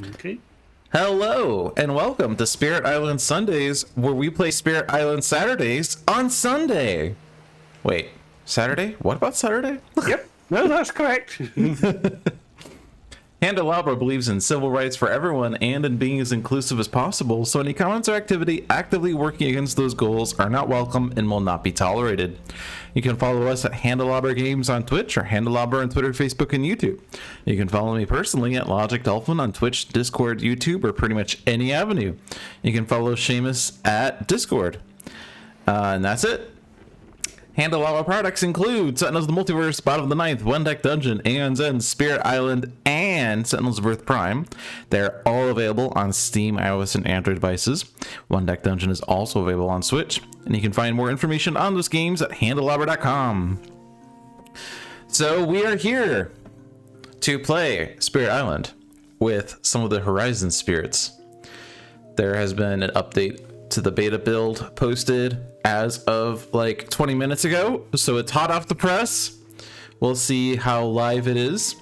Okay. Hello and welcome to Spirit Island Sundays, where we play Spirit Island Saturdays on Sunday. Wait, Saturday? What about Saturday? Yep. No, that's correct. Handelabra believes in civil rights for everyone and in being as inclusive as possible, so any comments or activity actively working against those goals are not welcome and will not be tolerated. You can follow us at Handelabra Games on Twitch or Handelabra on Twitter, Facebook, and YouTube. You can follow me personally at Logic Dolphin on Twitch, Discord, YouTube, or pretty much any avenue. You can follow Seamus at Discord. And that's it. Handelabra products include Sentinels of the Multiverse, Bottom of the Ninth, One Deck Dungeon, Aeon Zen, Spirit Island, and Sentinels of Earth Prime. They're all available on Steam, iOS, and Android devices. One Deck Dungeon is also available on Switch, and you can find more information on those games at handelabra.com. So we are here to play Spirit Island with some of the Horizon spirits. There has been an update to the beta build posted as of like 20 minutes ago, so it's hot off the press. We'll see how live it is,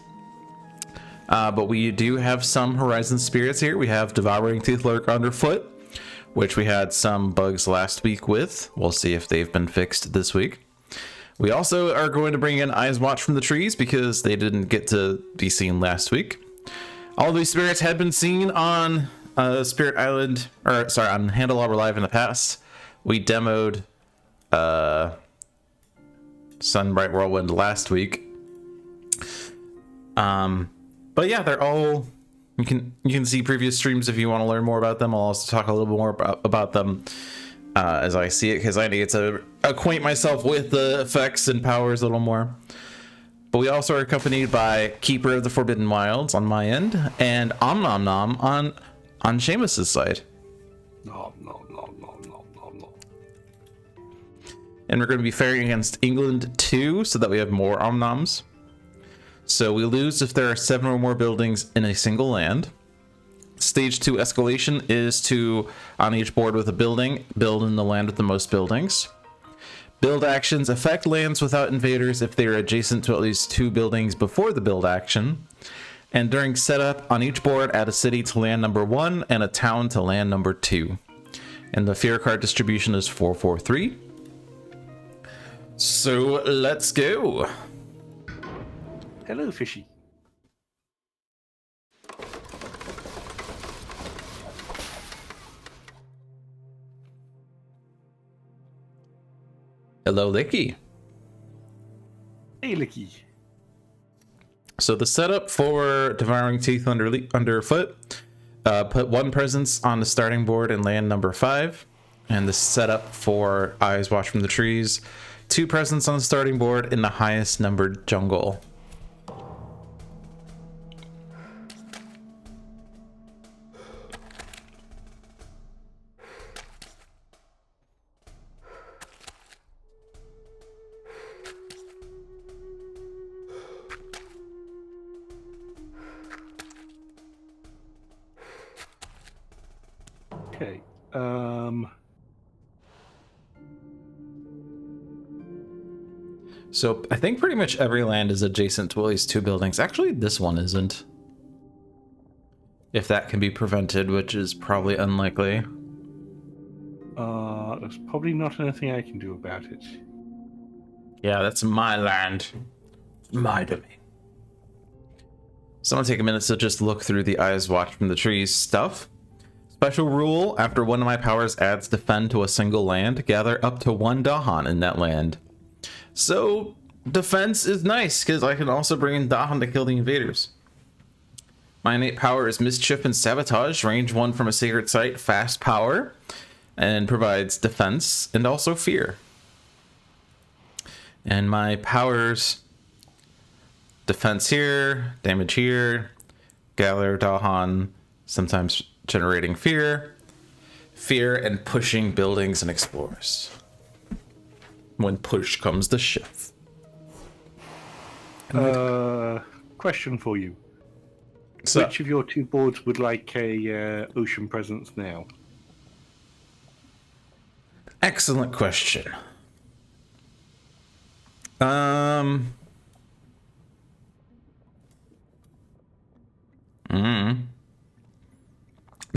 but we do have some Horizon spirits here. We have Devouring Teeth Lurk Underfoot, which we had some bugs last week with. We'll see if they've been fixed this week. We also are going to bring in Eyes Watch from the Trees because they didn't get to be seen last week. All these spirits had been seen on Spirit Island, or sorry, on Handelabra Live in the past. We demoed Sunbright Whirlwind last week. But yeah, they're all, you can see previous streams if you want to learn more about them. I'll also talk a little bit more about them as I see it, because I need to acquaint myself with the effects and powers a little more. But we also are accompanied by Keeper of the Forbidden Wilds on my end, and Om Nom Nom on Seamus's side. No. And we're going to be faring against England 2 so that we have more Om Noms. So we lose if there are 7 or more buildings in a single land. Stage 2 escalation is to, on each board with a building, build in the land with the most buildings. Build actions affect lands without invaders if they are adjacent to at least 2 buildings before the build action. And during setup, on each board, add a city to land number 1 and a town to land number 2. And the fear card distribution is 4-4-3. So let's go. Hello, fishy. Hello, Licky. Hey, Licky. So the setup for Devouring Teeth Underfoot, put 1 presence on the starting board in land number 5. And the setup for Eyes Watch from the Trees, 2 presents on the starting board in the highest numbered jungle. Okay. So I think pretty much every land is adjacent to at least 2 buildings. Actually, this one isn't. If that can be prevented, which is probably unlikely. There's probably not anything I can do about it. Yeah, that's my land. My domain. So I'm gonna take a minute to just look through the Eyes Watch from the Trees stuff. Special rule, after one of my powers adds defend to a single land, gather up to 1 Dahan in that land. So defense is nice, because I can also bring in Dahan to kill the invaders. My innate power is Mischief and Sabotage, range 1 from a sacred site, fast power, and provides defense and also fear. And my powers, defense here, damage here, gather Dahan, sometimes generating fear, and pushing buildings and explorers. When push comes to shove. Question for you. So, Which of your 2 boards would like a ocean presence now? excellent question.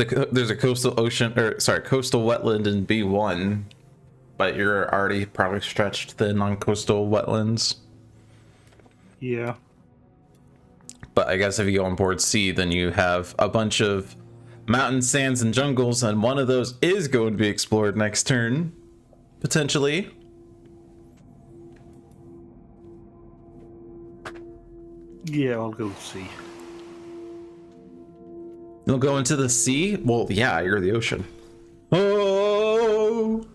There's a coastal wetland in B1, but you're already probably stretched thin on coastal wetlands. Yeah. But I guess if you go on board C, then you have a bunch of mountain sands and jungles, and one of those is going to be explored next turn, potentially. Yeah, I'll go see. You'll go into the sea? Well, yeah, you're the ocean. Oh!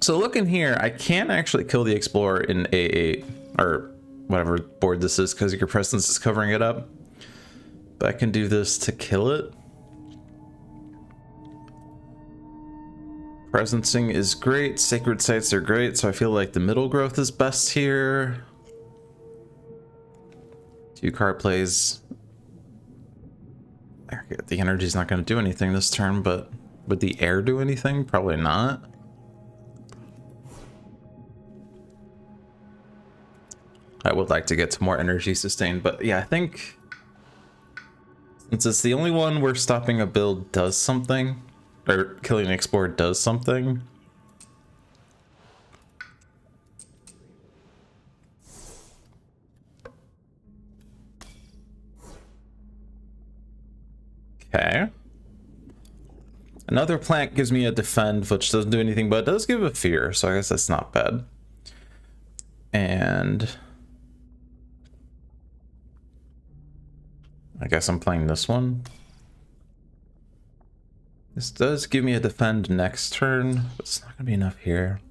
So looking here, I can't actually kill the Explorer in A8, or whatever board this is, because your presence is covering it up. But I can do this to kill it. Presencing is great, sacred sites are great, so I feel like the middle growth is best here. 2 card plays. The energy's not going to do anything this turn, but would the air do anything? Probably not. I would like to get to more energy sustain, but yeah, I think since it's the only one where stopping a build does something, or killing an Explorer does something. Okay. Another plant gives me a defend, which doesn't do anything, but it does give a fear, so I guess that's not bad. And I guess I'm playing this one. This does give me a defend next turn, but it's not gonna be enough here.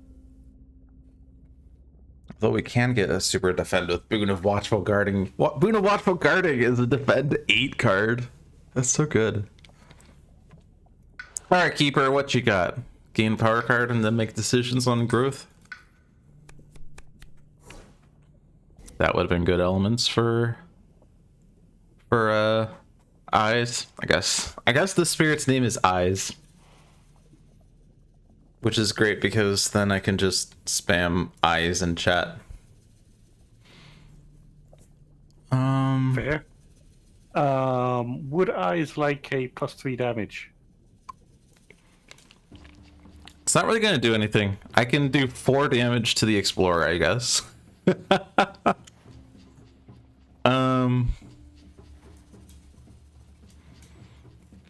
Although we can get a super defend with Boon of Watchful Guarding. Boon of Watchful Guarding is a defend 8 card. That's so good. Alright, Keeper, what you got? Gain power card and then make decisions on growth? That would have been good elements for Eyes, I guess. I guess the spirit's name is Eyes. Which is great because then I can just spam Eyes in chat. Fair. Would Eyes like a +3 damage? It's not really going to do anything. I can do 4 damage to the Explorer, I guess.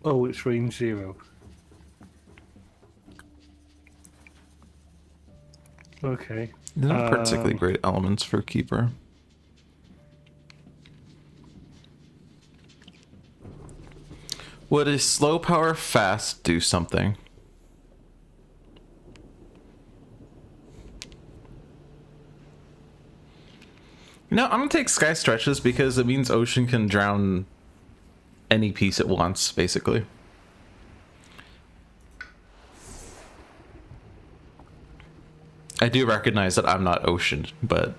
Oh, it's range 0. Okay. They're not particularly great elements for Keeper. Would a slow power fast do something? No, I'm gonna take Sky Stretches because it means Ocean can drown any piece it wants, basically. I do recognize that I'm not Ocean, but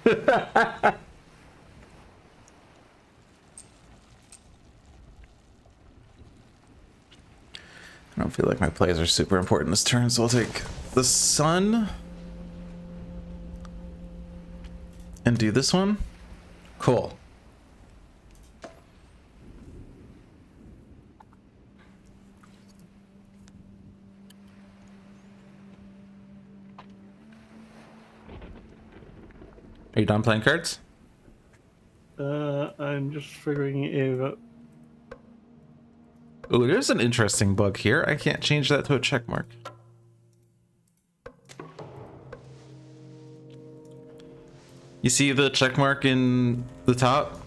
I don't feel like my plays are super important this turn, so I'll take the Sun and do this one. Cool. Are you done playing cards? I'm just figuring it out. Oh, there's an interesting bug here. I can't change that to a check mark. You see the check mark in the top?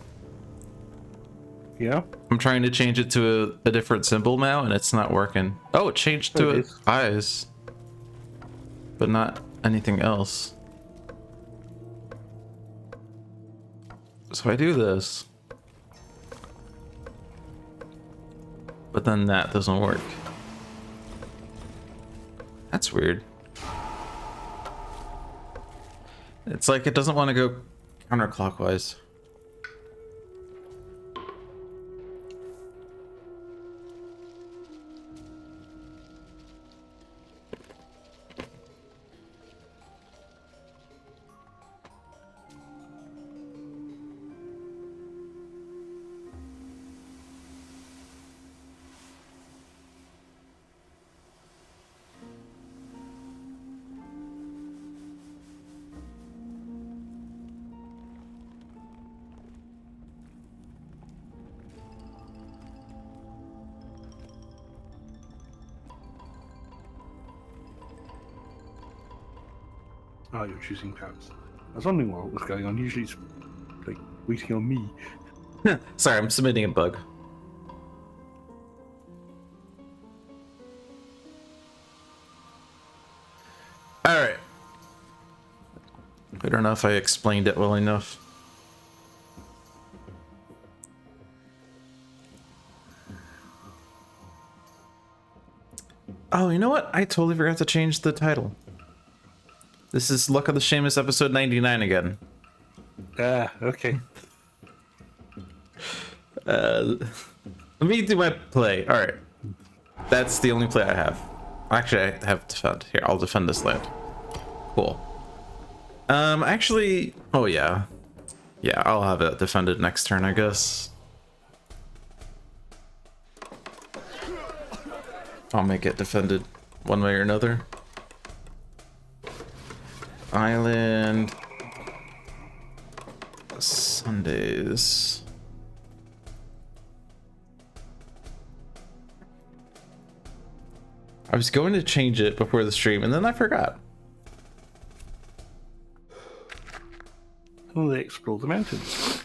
Yeah. I'm trying to change it to a different symbol now, and it's not working. Oh, it changed to eyes, but not anything else. So I do this, but then that doesn't work. That's weird. It's like it doesn't want to go counterclockwise. Oh, you're choosing Paris. I was wondering what was going on. Usually it's like waiting on me. Sorry, I'm submitting a bug. Alright. I don't know if I explained it well enough. Oh, you know what? I totally forgot to change the title. This is Luck of the Shamus episode 99 again. Ah, okay. Let me do my play. Alright. That's the only play I have. Actually, I have defend. Here, I'll defend this land. Cool. Actually... Oh, yeah. Yeah, I'll have it defended next turn, I guess. I'll make it defended one way or another. Island... Sundays... I was going to change it before the stream, and then I forgot. Oh, they explore the mountains.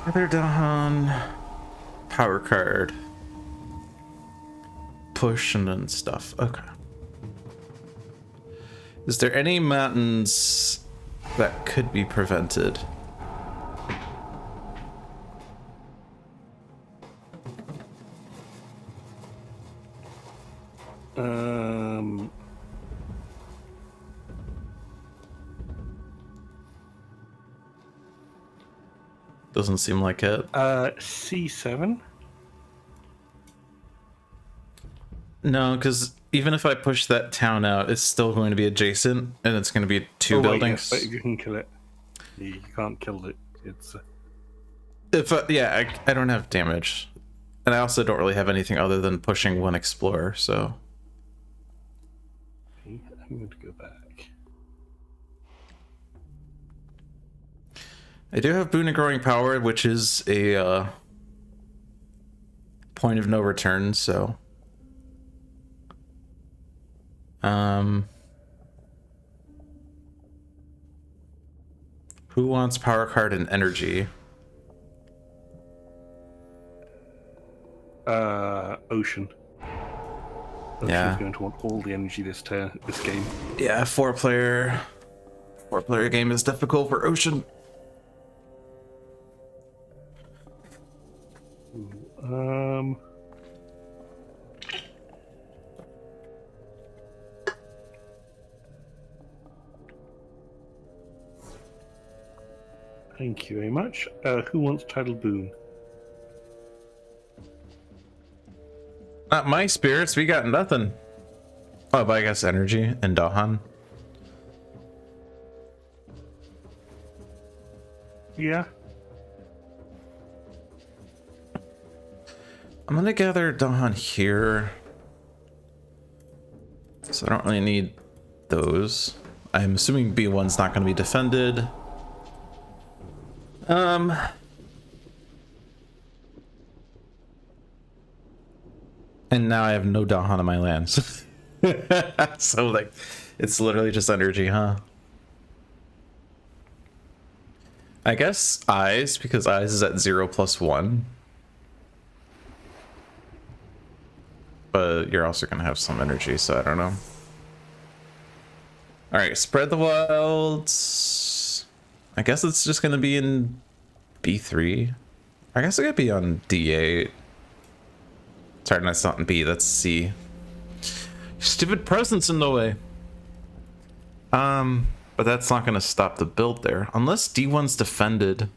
Gather down power card. Push and then stuff. Okay. Is there any mountains that could be prevented? Doesn't seem like it. C7? No, because even if I push that town out, it's still going to be adjacent, and it's going to be two buildings. Yes, but you can kill it. You can't kill it. It's... If yeah, I don't have damage, and I also don't really have anything other than pushing one explorer. So I'm going to go back. I do have Boon and Growing Power, which is a point of no return. So who wants power card and energy? Ocean. Yeah. Ocean's going to want all the energy this game. Yeah, four player game is difficult for Ocean. Thank you very much. Who wants Tidal Boon? Not my spirits, we got nothing. Oh, but I guess energy and Dahan. Yeah. I'm gonna gather Dahan here. So I don't really need those. I'm assuming B1's not gonna be defended. And now I have no Dahan on my lands. So like, it's literally just energy, huh? I guess Eyes, because Eyes is at 0+1. But you're also gonna have some energy, so I don't know. Alright, Spread the Wilds. I guess it's just gonna be in B3. I guess it could be on D8. Sorry, that's not in B, that's C. Stupid presence in the way. But that's not gonna stop the build there. Unless D1's defended.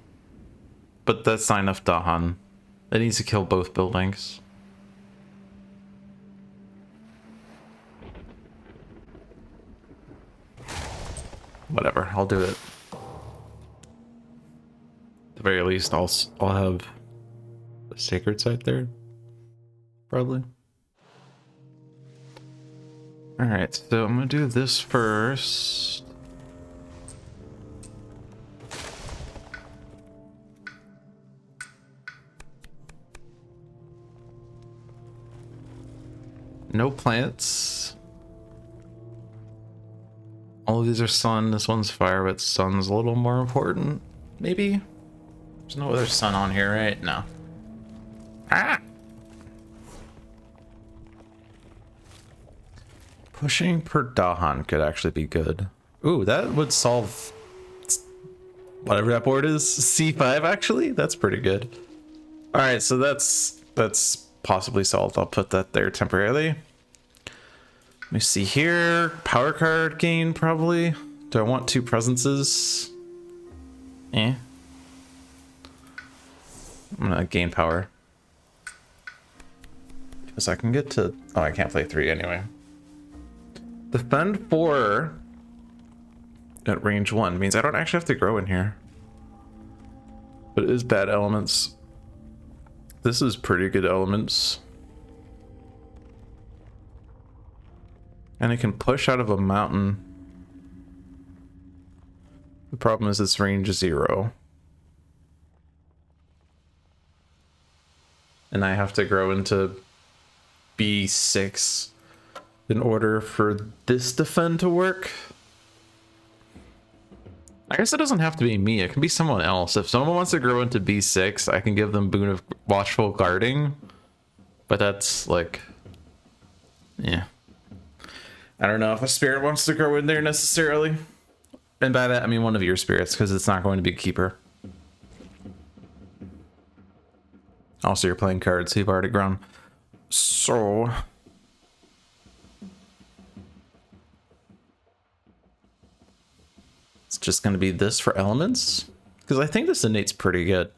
But that's not enough Dahan. It needs to kill both buildings. Whatever, I'll do it. At the very least, I'll have the sacred site there. Probably. Alright, so I'm gonna do this first. No plants. All of these are sun. This one's fire, but sun's a little more important. Maybe? There's no other sun on here, right? No. Ah! Pushing per Dahan could actually be good. Ooh, that would solve whatever that board is. C5, actually? That's pretty good. Alright, so that's possibly solved. I'll put that there temporarily. Let me see here. Power card gain, probably. Do I want 2 presences? Eh. I'm gonna gain power. Because I can get to... Oh, I can't play 3 anyway. Defend 4 at range 1 means I don't actually have to grow in here. But it is bad elements. This is pretty good elements. And it can push out of a mountain. The problem is its range is 0. And I have to grow into B6 in order for this defend to work. I guess it doesn't have to be me, it can be someone else. If someone wants to grow into B6, I can give them Boon of Watchful Guarding. But that's like... yeah. I don't know if a spirit wants to grow in there necessarily. And by that, I mean one of your spirits, because it's not going to be a keeper. Also, you're playing cards, so you've already grown. So... it's just going to be this for elements. Because I think this innate's pretty good.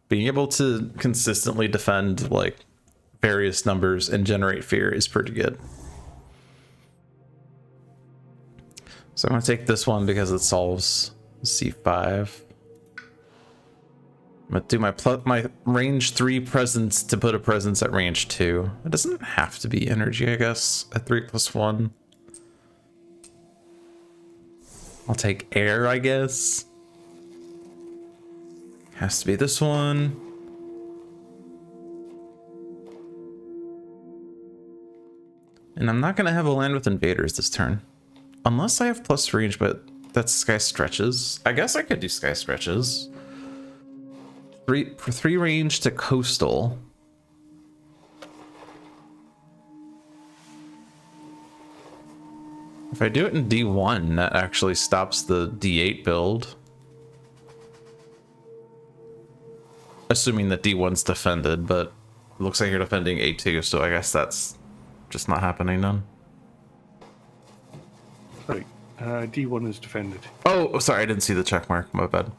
Being able to consistently defend, like, various numbers and generate fear is pretty good. So I'm going to take this one because it solves C5. I'm going to do my range 3 presence to put a presence at range 2. It doesn't have to be energy, I guess, at 3+1. I'll take air, I guess. Has to be this one. And I'm not going to have a land with invaders this turn. Unless I have plus range, but that's Sky Stretches. I guess I could do Sky Stretches. For 3 range to coastal. If I do it in D1, that actually stops the D8 build. Assuming that D1's defended, but it looks like you're defending A2, so I guess that's just not happening then. Sorry, D1 is defended. Oh, sorry, I didn't see the check mark. My bad.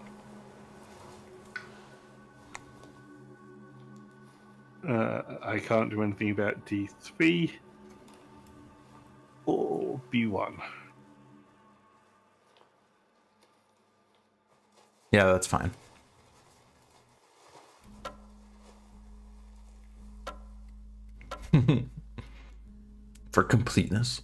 I can't do anything about D3 or B1. Yeah, that's fine. For completeness.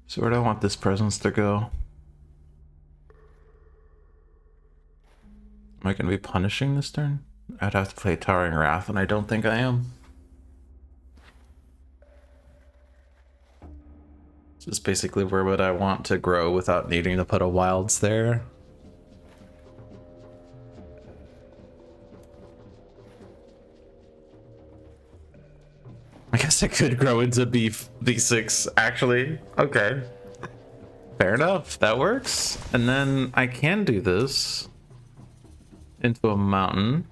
So where do I want this presence to go? Am I going to be punishing this turn? I'd have to play Towering Wrath, and I don't think I am. This is basically where would I want to grow without needing to put a wilds there. I guess I could grow into B6, actually. Okay. Fair enough, that works. And then I can do this into a mountain.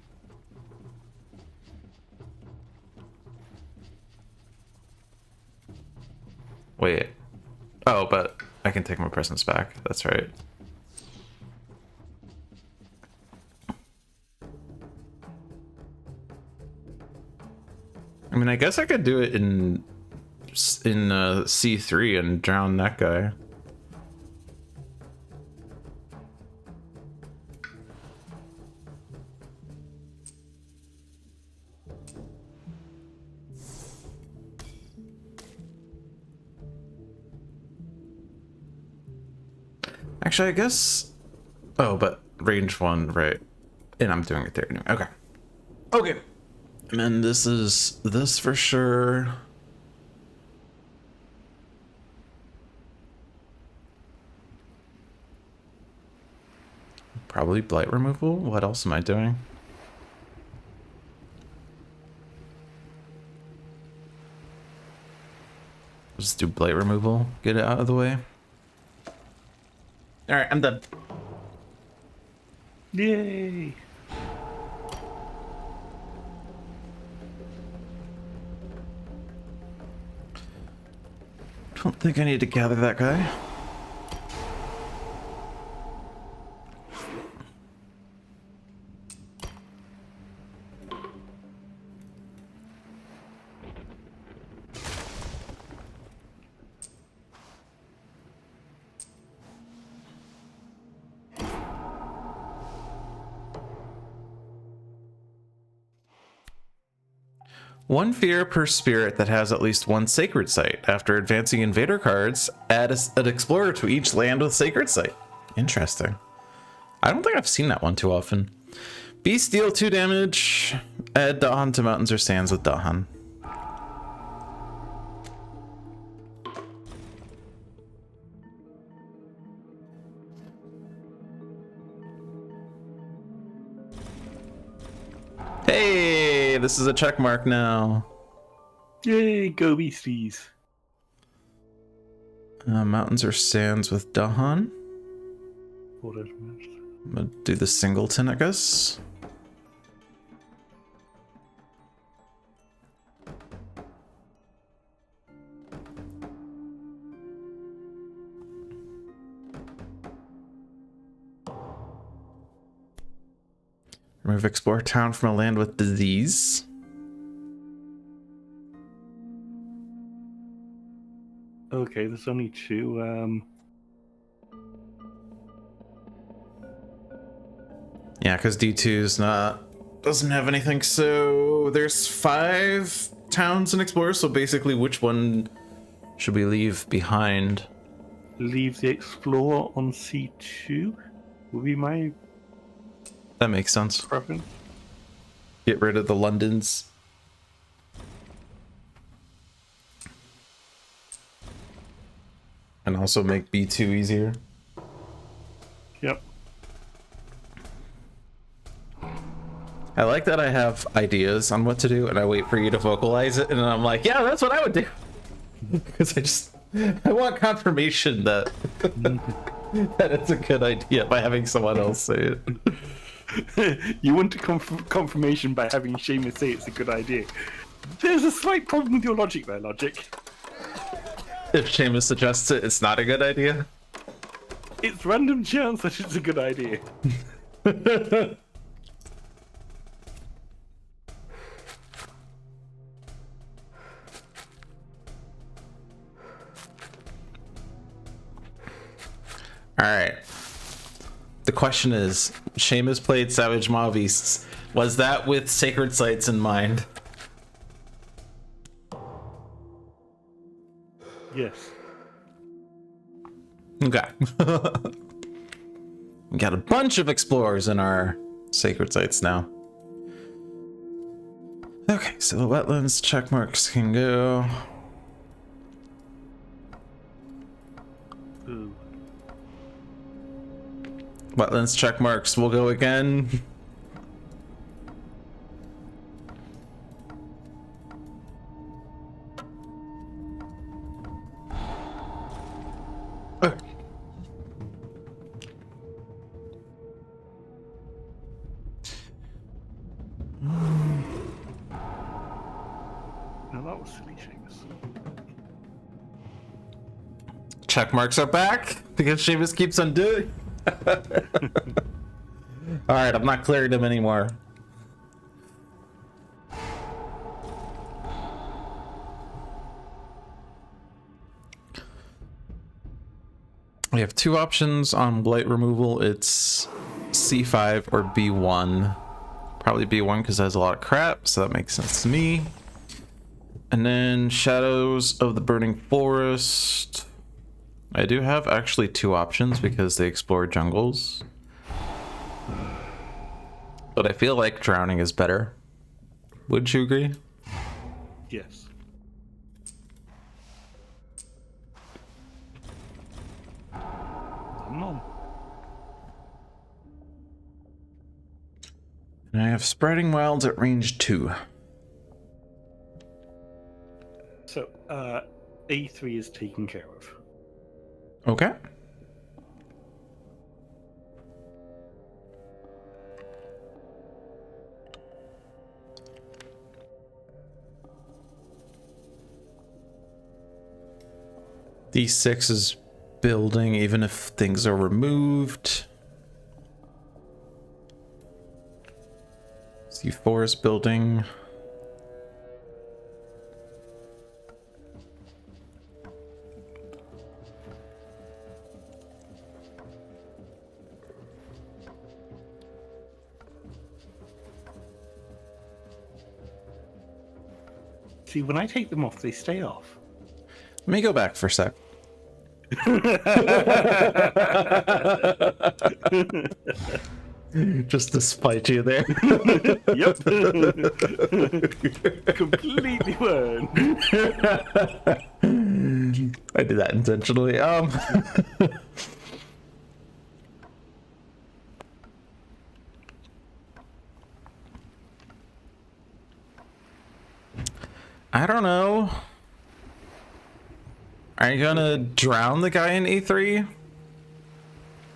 Wait. Oh, but I can take my presence back. That's right. I mean, I guess I could do it in in C3 and drown that guy. Actually, I guess... Oh, but range 1, right. And I'm doing it there anyway. Okay. Okay. And then this is this for sure. Probably blight removal. What else am I doing? Just do blight removal. Get it out of the way. All right, I'm done. Yay! Don't think I need to gather that guy. One fear per spirit that has at least one sacred site. After advancing invader cards, add an explorer to each land with sacred site. Interesting. I don't think I've seen that one too often. Beast deal 2 damage. Add Dahan to mountains or sands with Dahan. Hey, this is a check mark now. Yay, go beasties. Mountains or sands with Dahan. I'm I'm gonna do the singleton, I guess. Remove explore town from a land with disease. Okay, there's only 2. Yeah, because D2's doesn't have anything, so there's 5 towns and explorers, so basically which one should we leave behind? Leave the Explorer on C2 would be my That makes sense. preference. Get rid of the Londons. And also make B2 easier. Yep. I like that I have ideas on what to do and I wait for you to vocalize it and then I'm like, yeah, that's what I would do. Because I want confirmation that that it's a good idea by having someone else say it. You want confirmation by having Seamus say it's a good idea. There's a slight problem with your logic there, Logic. If Seamus suggests it, it's not a good idea. It's random chance that it's a good idea. All right. The question is, Seamus played Savage Maw Beasts. Was that with sacred sites in mind? Yes. Okay. We got a bunch of explorers in our sacred sites now. Okay, so the wetlands check marks can go. Ooh. Wetlands check marks will go again. Now that was silly, Seamus. Check marks are back because Seamus keeps on doing. All right, I'm not clearing them anymore. We have two options on blight removal. It's C5 or B1. Probably B1 because it has a lot of crap, so that makes sense to me. And then Shadows of the Burning Forest. I do have actually two options because they explore jungles. But I feel like Drowning is better. Would you agree? Yes. No. And I have Spreading Wilds at range 2. So, A3 is taken care of. Okay. D6 is building even if things are removed. C4 is building. See, when I take them off, they stay off. Let me go back for a sec. Just to spite you there. Yep. Completely burned. I did that intentionally. I don't know. Are you gonna drown the guy in E3?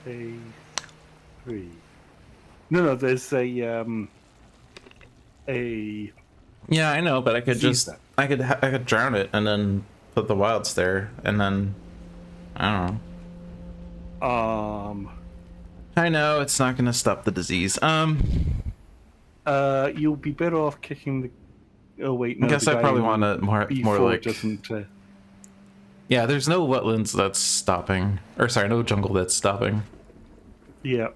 A3. No, there's a Yeah, I know, but I could Disease just I could drown it and then put the wilds there and then I don't know. I know it's not gonna stop the disease. You'll be better off kicking the. Oh wait, no. I guess I probably want to more like. Doesn't. Yeah, there's no wetlands that's stopping, or sorry, no jungle that's stopping. Yeah.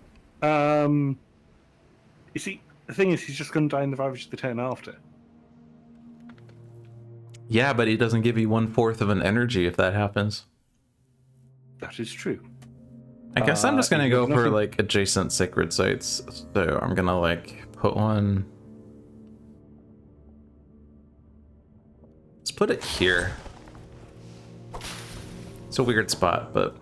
You see, the thing is, he's just going to die in the ravage of the turn after. Yeah, but he doesn't give you 1/4 of an energy if that happens. That is true. I guess I'm just gonna go for nothing... like adjacent sacred sites. So I'm gonna like put one. Let's put it here. It's a weird spot, but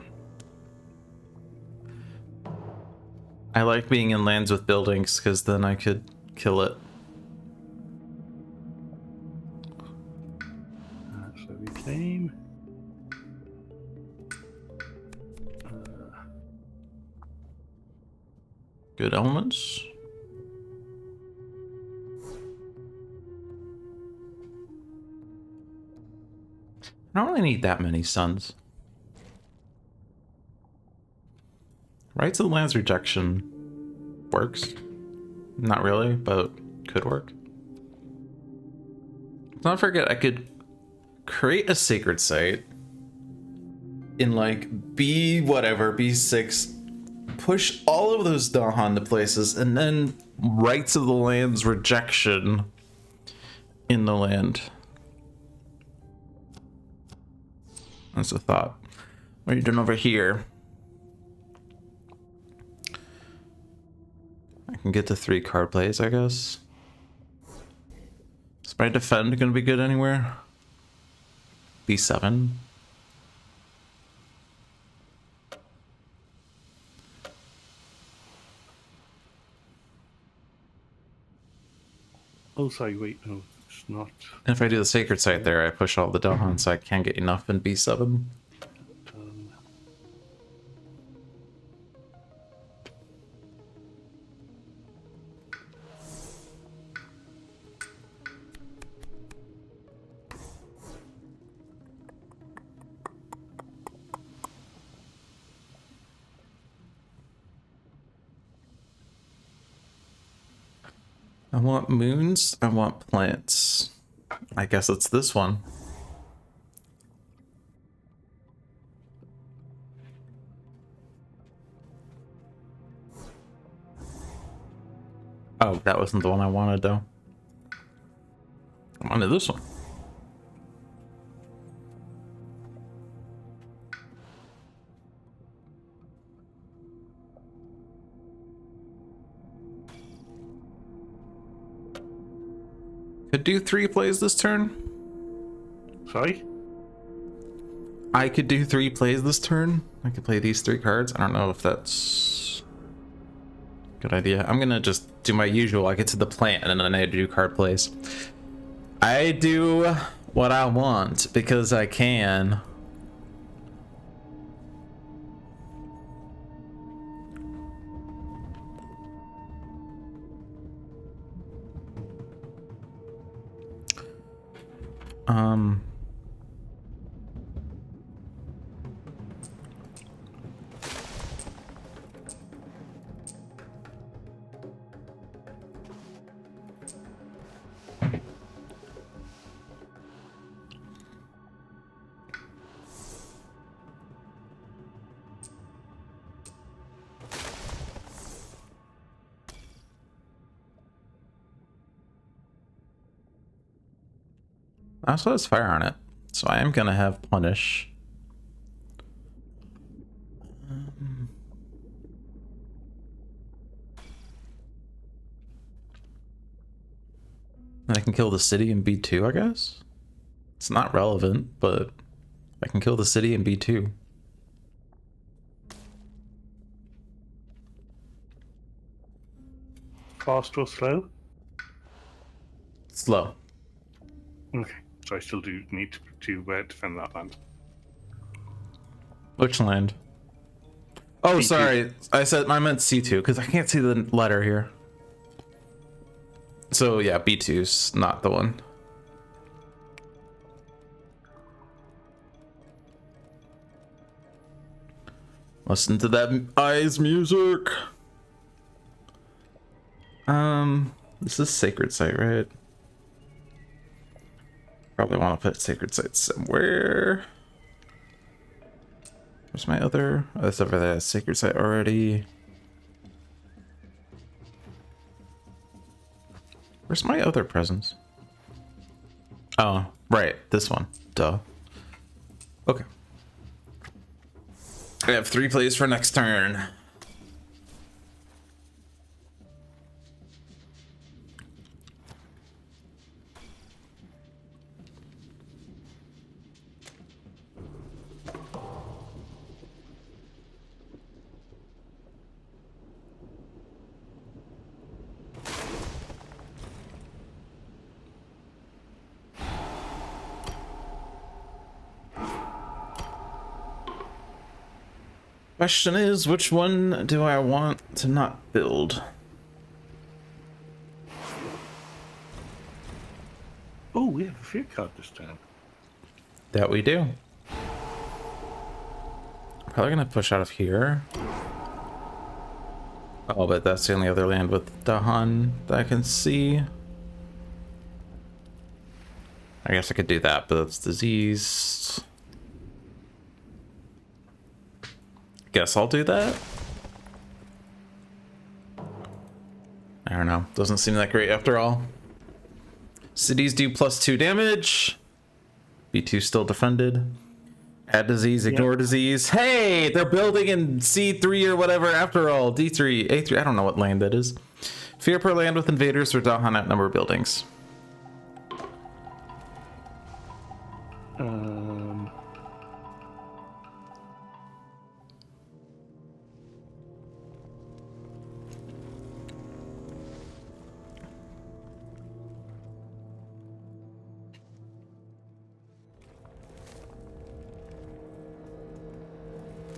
I like being in lands with buildings because then I could kill it. So we claim. Good elements. I don't really need that many suns. Rights of the Land's rejection works. Not really, but could work. Let's not forget I could create a sacred site in like B whatever, B6, push all of those Dahan to places, and then Rights of the Land's rejection in the land. That's a thought. What are you doing over here? I can get to 3 card plays, I guess. Is my defend gonna be good anywhere? B7. Oh, sorry, wait, no, it's not. And if I do the sacred site there, I push all the Dahan, so I can't get enough in B7. I want moons, I want plants. I guess it's this one. Oh, that wasn't the one I wanted, though. I wanted this one. Could do 3 plays this turn. Sorry? I could do 3 plays this turn. I could play these 3 cards. I don't know if that's a good idea. I'm gonna just do my usual. I get to the plant and then I do card plays. I do what I want because I can. Also has fire on it, so I am gonna have punish. I can kill the city in B2, I guess. It's not relevant, but I can kill the city in B2. Fast or slow? Slow. Okay, so I still do need to defend that land. Which land? Oh, B2. sorry. I meant C2 because I can't see the letter here. So yeah, B2's not the one. Listen to that eyes music. This is sacred site, right? Probably want to put sacred site somewhere. Where's my other? Oh, that's over there. Sacred site already. Where's my other presence? Oh, right. This one. Duh. Okay. I have 3 plays for next turn. Question is, which one do I want to not build? Oh, we have a fear card this turn. That we do. Probably gonna push out of here. Oh, but that's the only other land with Dahan that I can see. I guess I could do that, but that's disease. Guess I'll do that. I don't know. Doesn't seem that great after all. Cities do +2 damage. B2 still defended. Add disease, ignore disease. Hey, they're building in C3 or whatever after all. D3, A3, I don't know what land that is. Fear per land with invaders or Dahan outnumber buildings.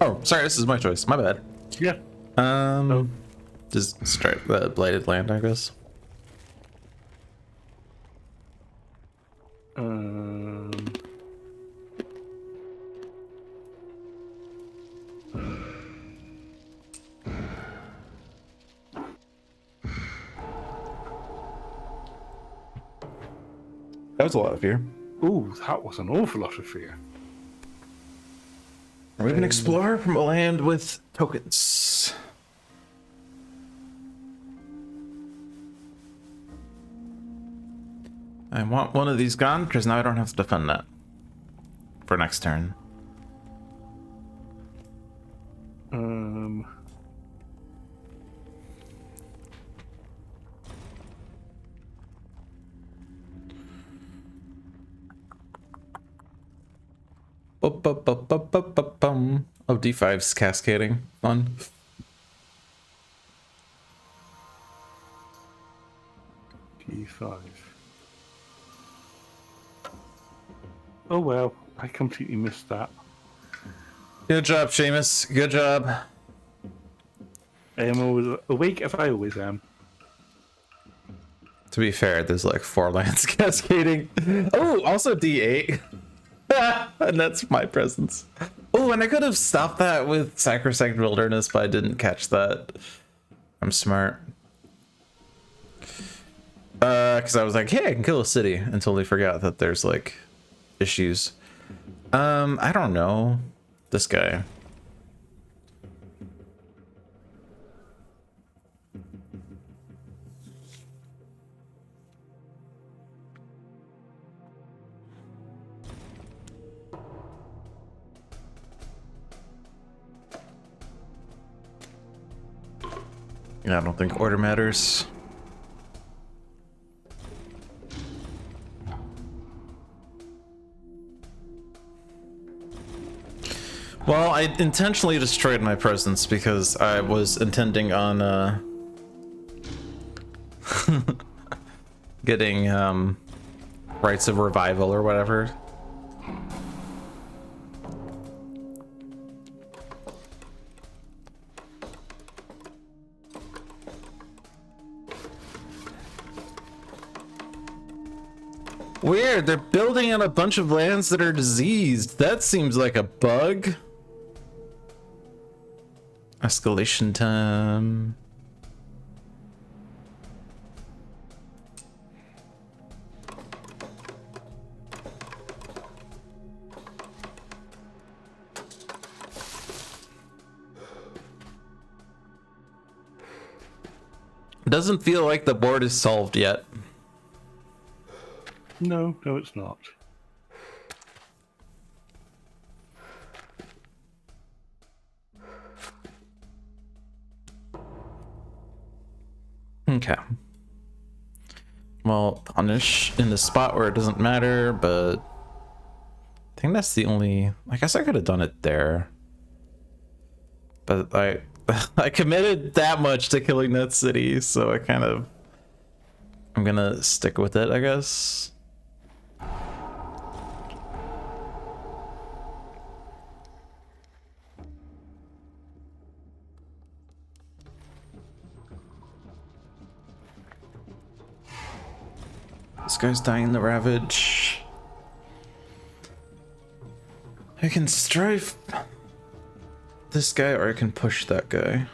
Oh, sorry, this is my choice. My bad. Yeah. Just strike the blighted land, I guess. That was a lot of fear. Ooh, that was an awful lot of fear. We can explore from a land with tokens. I want one of these gone because now I don't have to defend that for next turn. Oh, D5's cascading. Fun. D5. Oh well, I completely missed that. Good job, Seamus. Good job. I am always awake if I always am. To be fair, there's like 4 lands cascading. Oh, also D8. And that's my presence. Oh, and I could have stopped that with Sacrosanct Wilderness, but I didn't catch that. I'm smart. Because I was like, hey, I can kill a city, and totally forgot that there's like issues. I don't know. This guy. Yeah, I don't think order matters. Well, I intentionally destroyed my presence because I was intending on getting rights of revival or whatever. Weird, they're building on a bunch of lands that are diseased. That seems like a bug. Escalation time. It doesn't feel like the board is solved yet. No, it's not. Okay. Well, punish in the spot where it doesn't matter, but I think that's the only... I guess I could have done it there. But I committed that much to killing that city, so I kind of... I'm gonna stick with it, I guess. This guy's dying in the Ravage. I can strife this guy, or I can push that guy.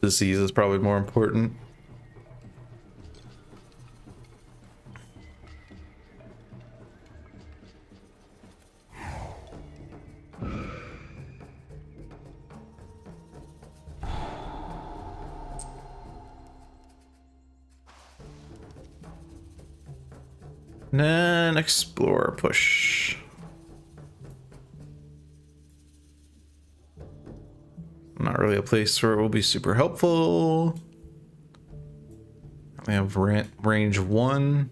Disease is probably more important. Then explore push. Not really a place where it will be super helpful. We have range 1.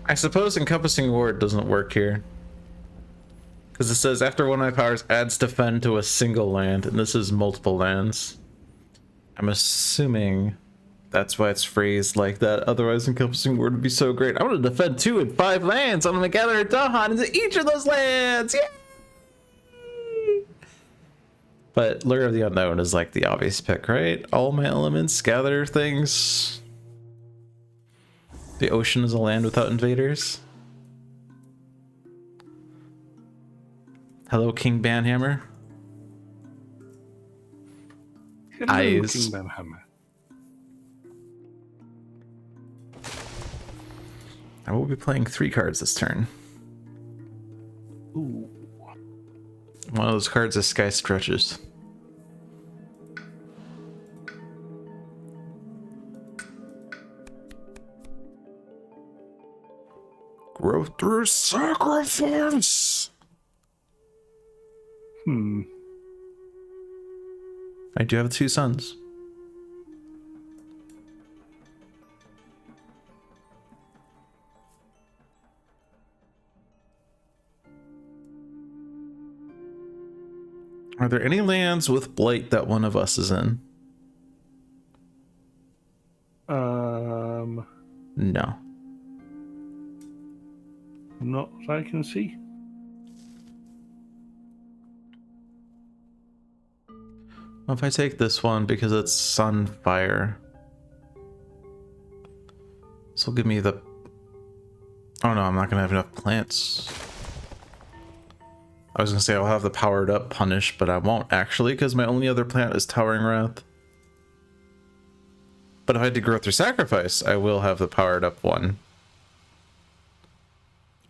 I suppose encompassing ward doesn't work here. Because it says after one of my powers adds defend to a single land, and this is multiple lands. I'm assuming That's why it's phrased like that. Otherwise, encompassing word would be so great. I want to defend 2 and 5 lands. I'm going to gather a Dahan into each of those lands. Yay! But Lure of the Unknown is like the obvious pick, right? All my elements, gather things. The ocean is a land without invaders. Hello, King Banhammer. Hello, Eyes. King Banhammer. I will be playing 3 cards this turn. Ooh. One of those cards is Sky Stretches. Growth through sacrifice. I do have 2 sons. Are there any lands with blight that one of us is in? No. Not that I can see. Well, if I take this one because it's Sunfire, this will give me the... Oh no, I'm not gonna have enough plants. I was gonna say I'll have the powered up Punish, but I won't actually because my only other plant is Towering Wrath. But if I had to grow through sacrifice, I will have the powered up one.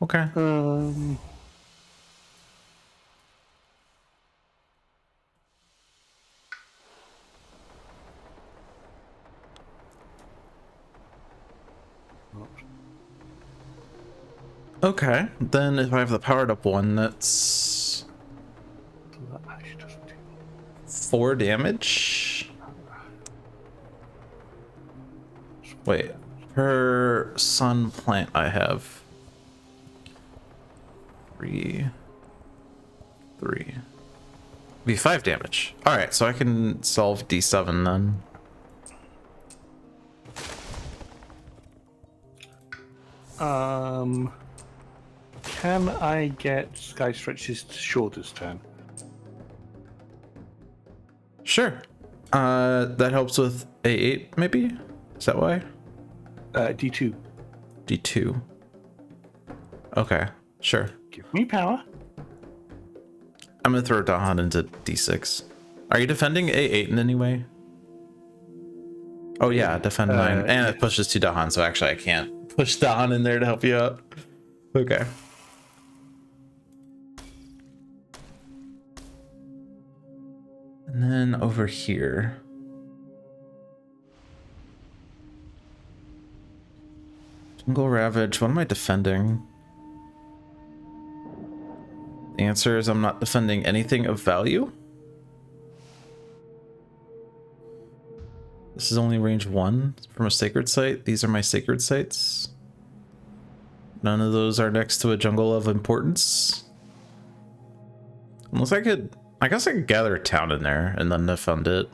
Okay. Okay, then if I have the powered up one, that's That actually doesn't do 4 damage. Wait, per sun plant I have 3. Be 5 damage. All right, so I can solve D7 then. Can I get Sky Stretches to Shorter's turn? Sure. That helps with A8 maybe? Is that why? D2. D2. Okay, sure. Give me power. I'm gonna throw Dahan into D6. Are you defending A8 in any way? Oh yeah, defend 9. And it pushes to Dahan, so actually I can't push Dahan in there to help you out. Okay. And then over here. Jungle Ravage, what am I defending? The answer is I'm not defending anything of value. This is only range 1 from a sacred site. These are my sacred sites. None of those are next to a jungle of importance. Unless I guess I could gather a town in there and then defend it.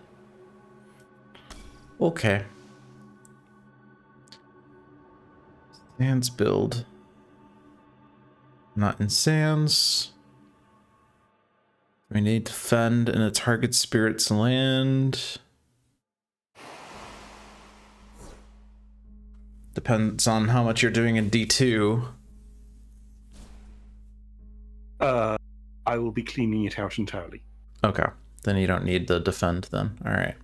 Okay. Sands build. Not in Sands. We need to defend in a target spirit's land. Depends on how much you're doing in D2. I will be cleaning it out entirely. Okay. Then you don't need the defend then. Alright.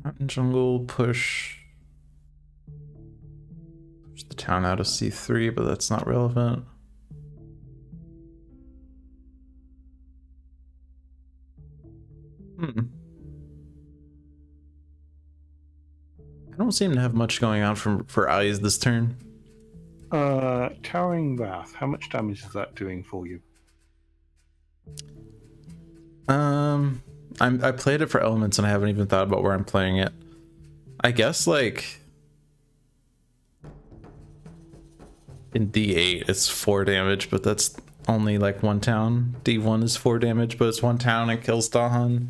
Mountain jungle, push. Push the town out of C3, but that's not relevant. I don't seem to have much going on for eyes this turn. Towering Wrath, how much damage is that doing for you? I played it for elements and I haven't even thought about where I'm playing it. I guess like in D8 it's 4 damage, but that's only like 1 town. D1 is 4 damage, but it's 1 town and kills Dahan.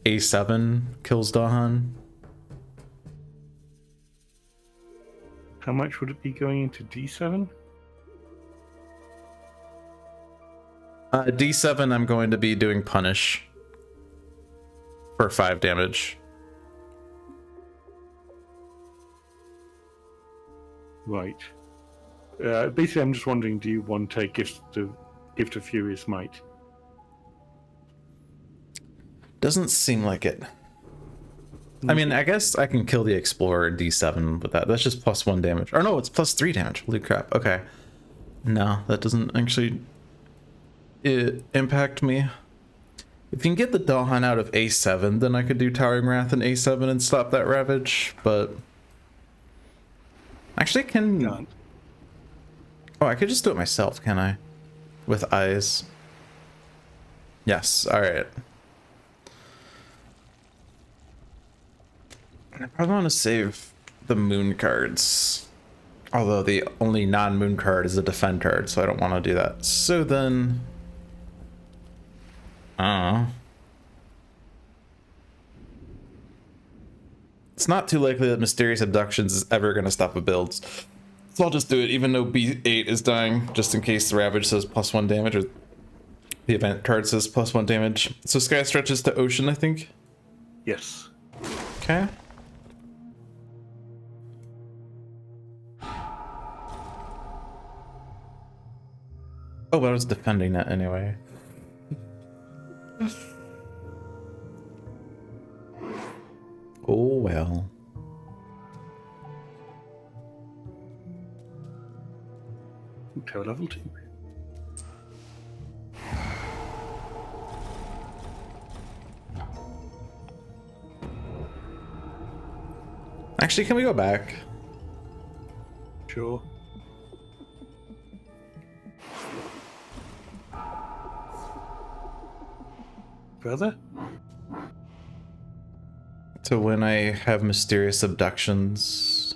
A7 kills Dahan. How much would it be going into D7? D7, I'm going to be doing Punish for 5 damage. Right. Basically, I'm just wondering, do you want to gift of Furious Might? Doesn't seem like it. I mean, I guess I can kill the Explorer in D7 with that. That's just +1 damage. Or no, it's +3 damage. Holy crap. Okay. No, that doesn't actually impact me. If you can get the Dahan out of A7, then I could do Towering Wrath in A7 and stop that Ravage, but... Actually, Can't. Oh, I could just do it myself, can I? With Eyes. Yes, alright. I probably want to save the Moon cards. Although the only non-Moon card is a Defend card, so I don't want to do that. So then... I don't know. It's not too likely that Mysterious Abductions is ever going to stop a build. So I'll just do it, even though B8 is dying, just in case the Ravage says +1 damage, or the event card says +1 damage. So Sky stretches to Ocean, I think? Yes. Okay. Oh, but I was defending that anyway. Oh well. Tower level 2. Actually, can we go back? Sure. Further? To when I have Mysterious Abductions.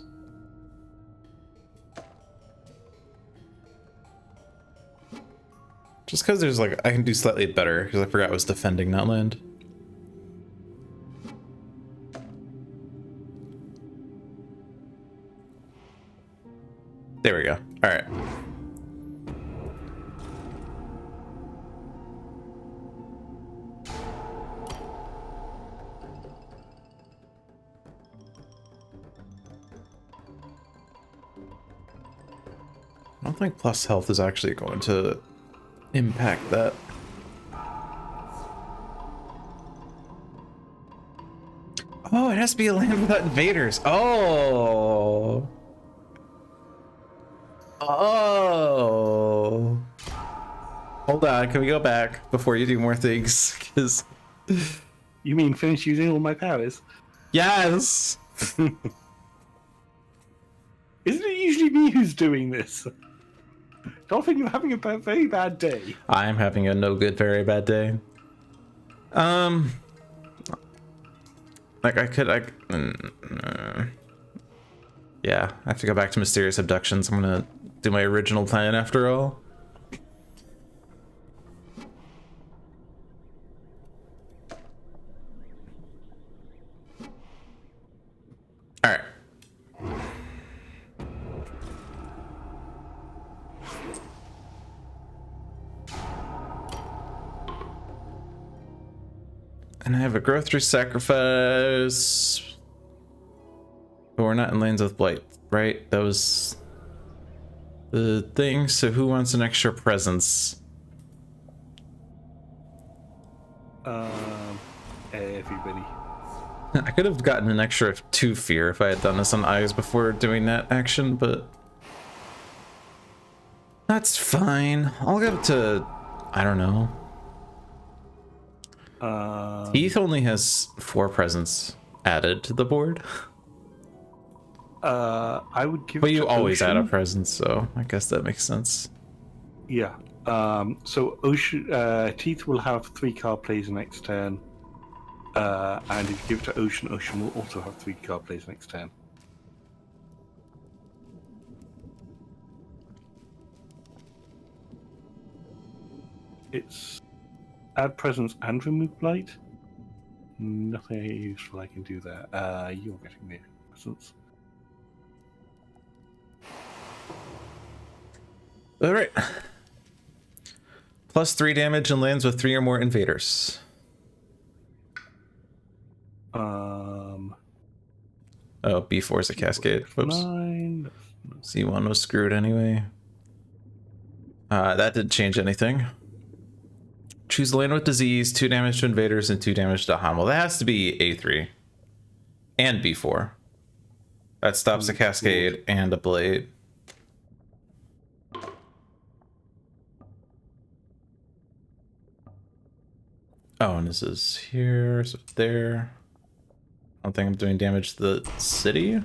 Just because there's like, I can do slightly better, because I forgot I was defending that land. There we go. Alright. I don't think plus health is actually going to impact that. Oh, it has to be a land without invaders. Oh. Oh. Hold on, can we go back before you do more things? Because You mean finish using all my powers? yes. Isn't it usually me who's doing this? Don't think you're having a very bad day. I'm having a no good, very bad day. Like yeah, I have to go back to Mysterious Abductions. I'm gonna do my original plan after all. All right. And I have a growth through sacrifice. But we're not in lanes with blight, right? That was the thing. So who wants an extra presence? Everybody. I could have gotten an extra 2 fear if I had done this on eyes before doing that action, but that's fine. I'll give it to, I don't know. Teeth only has 4 presence added to the board. I would give. But it you to always Ocean. add a presence, so I guess that makes sense. Yeah. So Ocean Teeth will have 3 card plays next turn. And if you give it to Ocean, Ocean will also have 3 card plays next turn. It's add presence and remove blight. Nothing useful I can do there. You're getting the essence. All right. +3 damage and lands with 3 or more invaders. Oh, B4 is a cascade. Whoops. 9. C1 was screwed anyway. That didn't change anything. Choose land with disease, 2 damage to invaders, and 2 damage to Han. Well, that has to be A3. And B4. That stops a cascade and a blade. Oh, and this is here, so there. I don't think I'm doing damage to the city.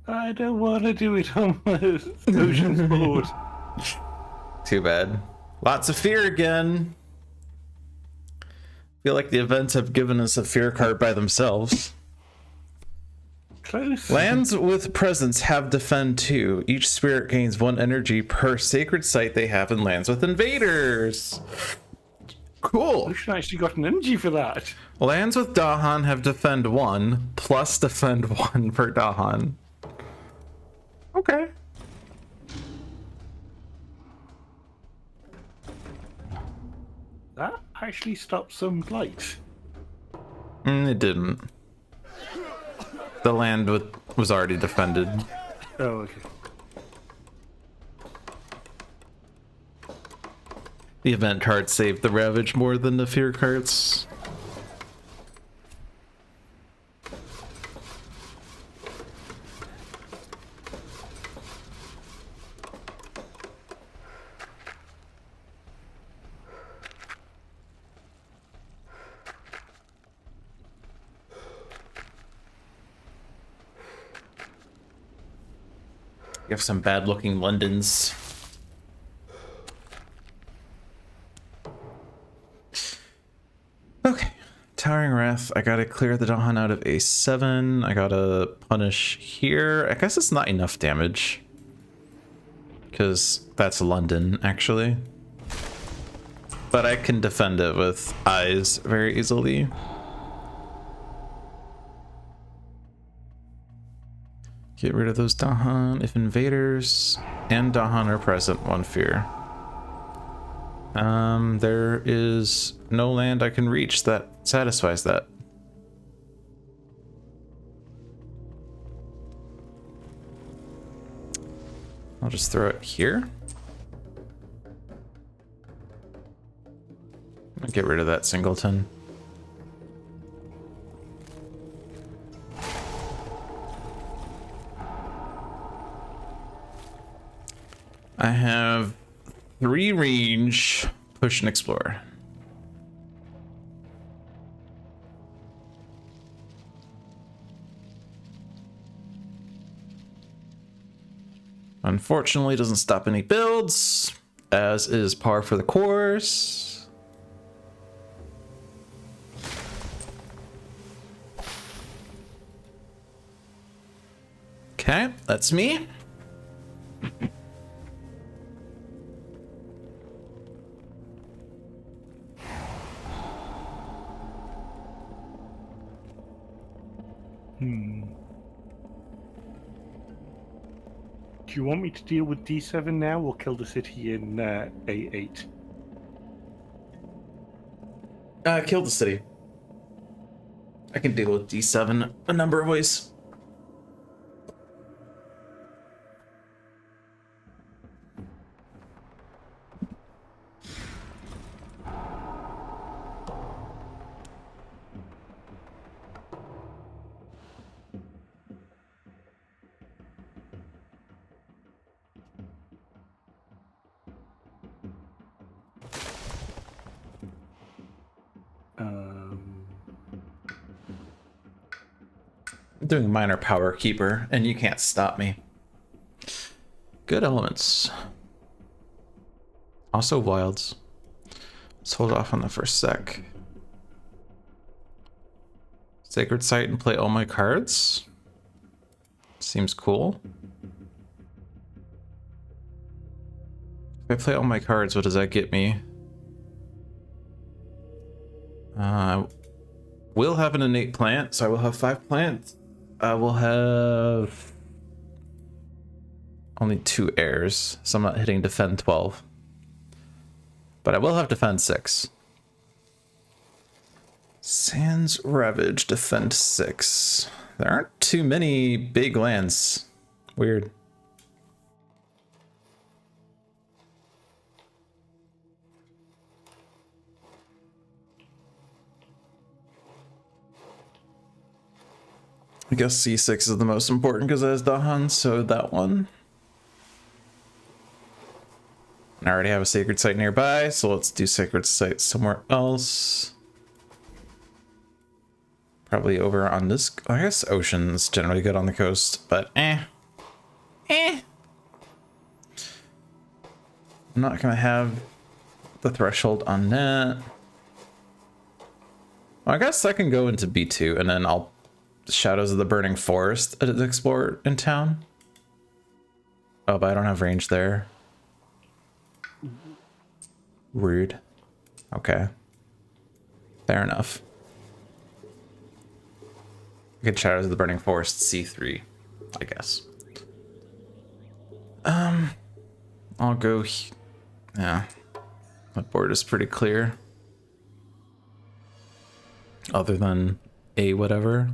I don't want to do it on my ocean's board. Too bad. Lots of fear again. Feel like the events have given us a fear card by themselves. Close. Lands with presence have defend 2. Each spirit gains 1 energy per sacred site they have in lands with invaders. Cool. Ocean actually got an energy for that. Lands with Dahan have defend 1 plus defend 1 per Dahan. Okay. That actually stopped some blight. It didn't. The land was already defended. Oh, okay. The event card saved the Ravage more than the fear cards. You have some bad looking Londons. Okay. Towering Wrath. I gotta clear the Dahan out of A7. I gotta punish here. I guess it's not enough damage. Because that's London, actually. But I can defend it with eyes very easily. Get rid of those Dahan. If invaders and Dahan are present, 1 fear. There is no land I can reach that satisfies that. I'll just throw it here. I'll get rid of that singleton. I have 3 range, push and explore. Unfortunately, doesn't stop any builds, as is par for the course. Okay, that's me. Do you want me to deal with D7 now or kill the city in A8? Kill the city. I can deal with D7 a number of ways. I'm doing minor power keeper, and you can't stop me. Good elements. Also wilds. Let's hold off on the first sec. Sacred Site and play all my cards. Seems cool. If I play all my cards, what does that get me? We'll have an innate plant, so I will have 5 plants. I will have only 2 heirs, so I'm not hitting defend 12. But I will have defend 6. Sands Ravage, defend 6. There aren't too many big lands. Weird. I guess C6 is the most important because it has Dahan, so that one. I already have a Sacred Site nearby, so let's do Sacred Site somewhere else. Probably over on this. I guess Ocean's generally good on the coast, but I'm not gonna have the threshold on that. Well, I guess I can go into B2 and then I'll Shadows of the Burning Forest explore in town. Oh, but I don't have range there. Rude. Okay. Fair enough. I could Shadows of the Burning Forest C3, I guess. I'll go. Yeah. My board is pretty clear. Other than a whatever.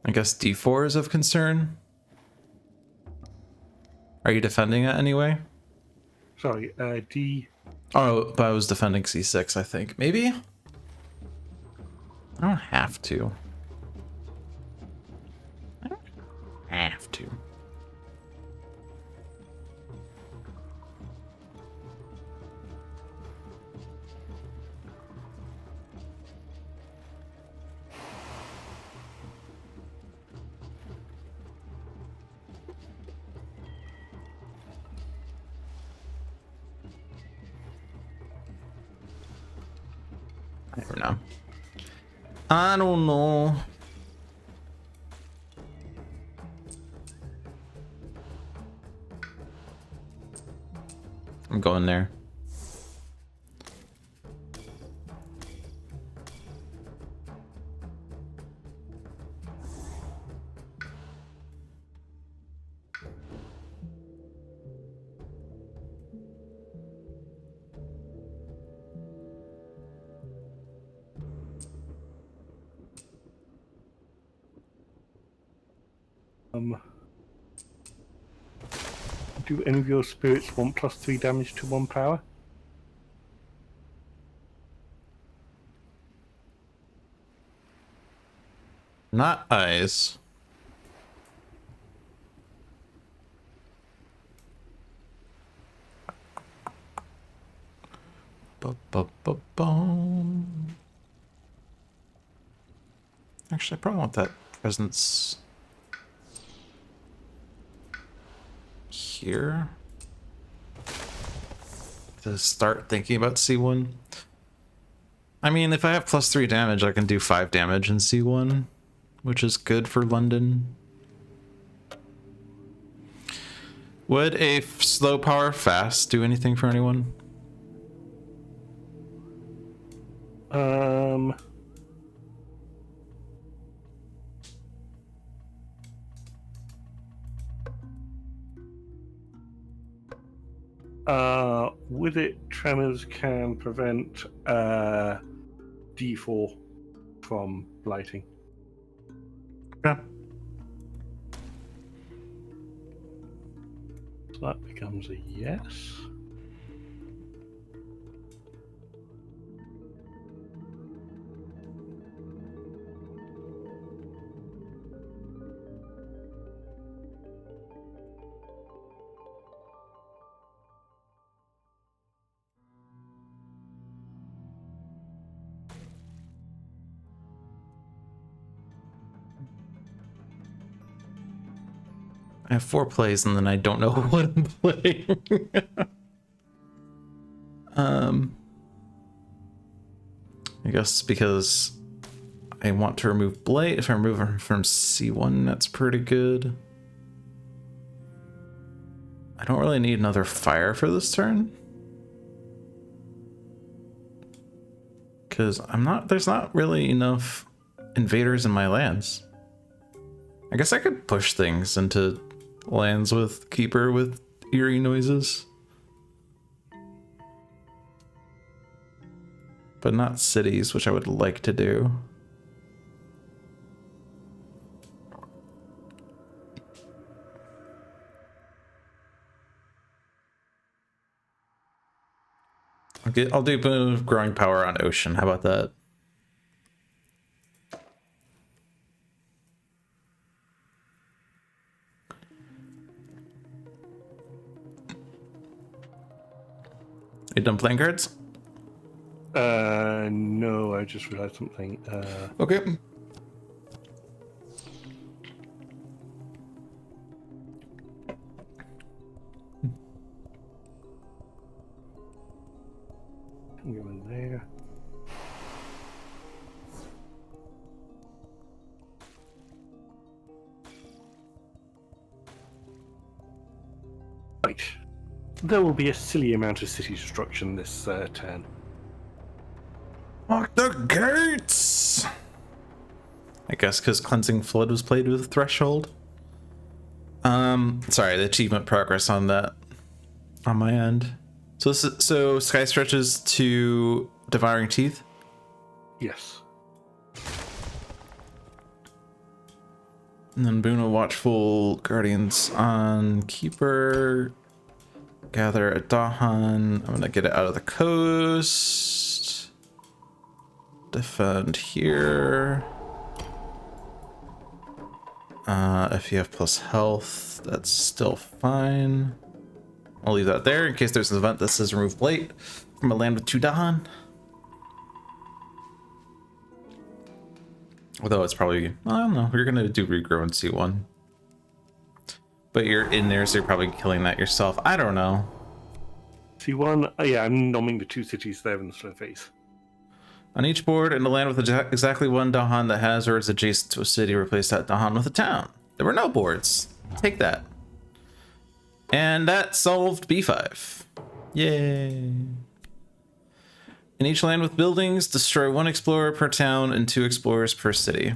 I guess D4 is of concern. Are you defending it anyway? Sorry, D. Oh, but I was defending C6, I think. Maybe? I don't have to. I don't have to. I don't know. I don't know. I'm going there. Do any of your spirits want +3 damage to 1 power? Not eyes. Ba-ba-ba-bum. Actually, I probably want that presence here to start thinking about C1. I mean, if I have +3 damage, I can do 5 damage in C1, which is good for London. Would a slow power fast do anything for anyone? With it, tremors can prevent D4 from blighting. Yeah. So that becomes a yes. I have 4 plays and then I don't know what I'm playing. I guess because I want to remove Blight. If I remove her from C1, that's pretty good. I don't really need another fire for this turn. Because there's not really enough invaders in my lands. I guess I could push things into lands with Keeper with eerie noises. But not cities, which I would like to do. Okay, I'll do Boon of Growing Power on Ocean. How about that? You done playing cards? No, I just realized something. Okay. Go in there. Right. There will be a silly amount of city destruction this turn. Lock the gates! I guess because Cleansing Flood was played with Threshold. Sorry, the achievement progress on that on my end. So Sky stretches to Devouring Teeth. Yes. And then Boon of Watchful Guardians on Keeper. Gather at Dahan. I'm gonna get it out of the coast. Defend here. If you have plus health, that's still fine. I'll leave that there in case there's an event that says remove Blight from a land with 2 Dahan. Although it's probably, I don't know, you're gonna do regrow in C1. But you're in there, so you're probably killing that yourself. I don't know. C1, yeah, I'm nomming the 2 cities there in the slow phase. On each board in a land with exactly 1 Dahan that has or is adjacent to a city, replace that Dahan with a town. There were no boards. Take that. And that solved B5. Yay. In each land with buildings, destroy 1 explorer per town and 2 explorers per city.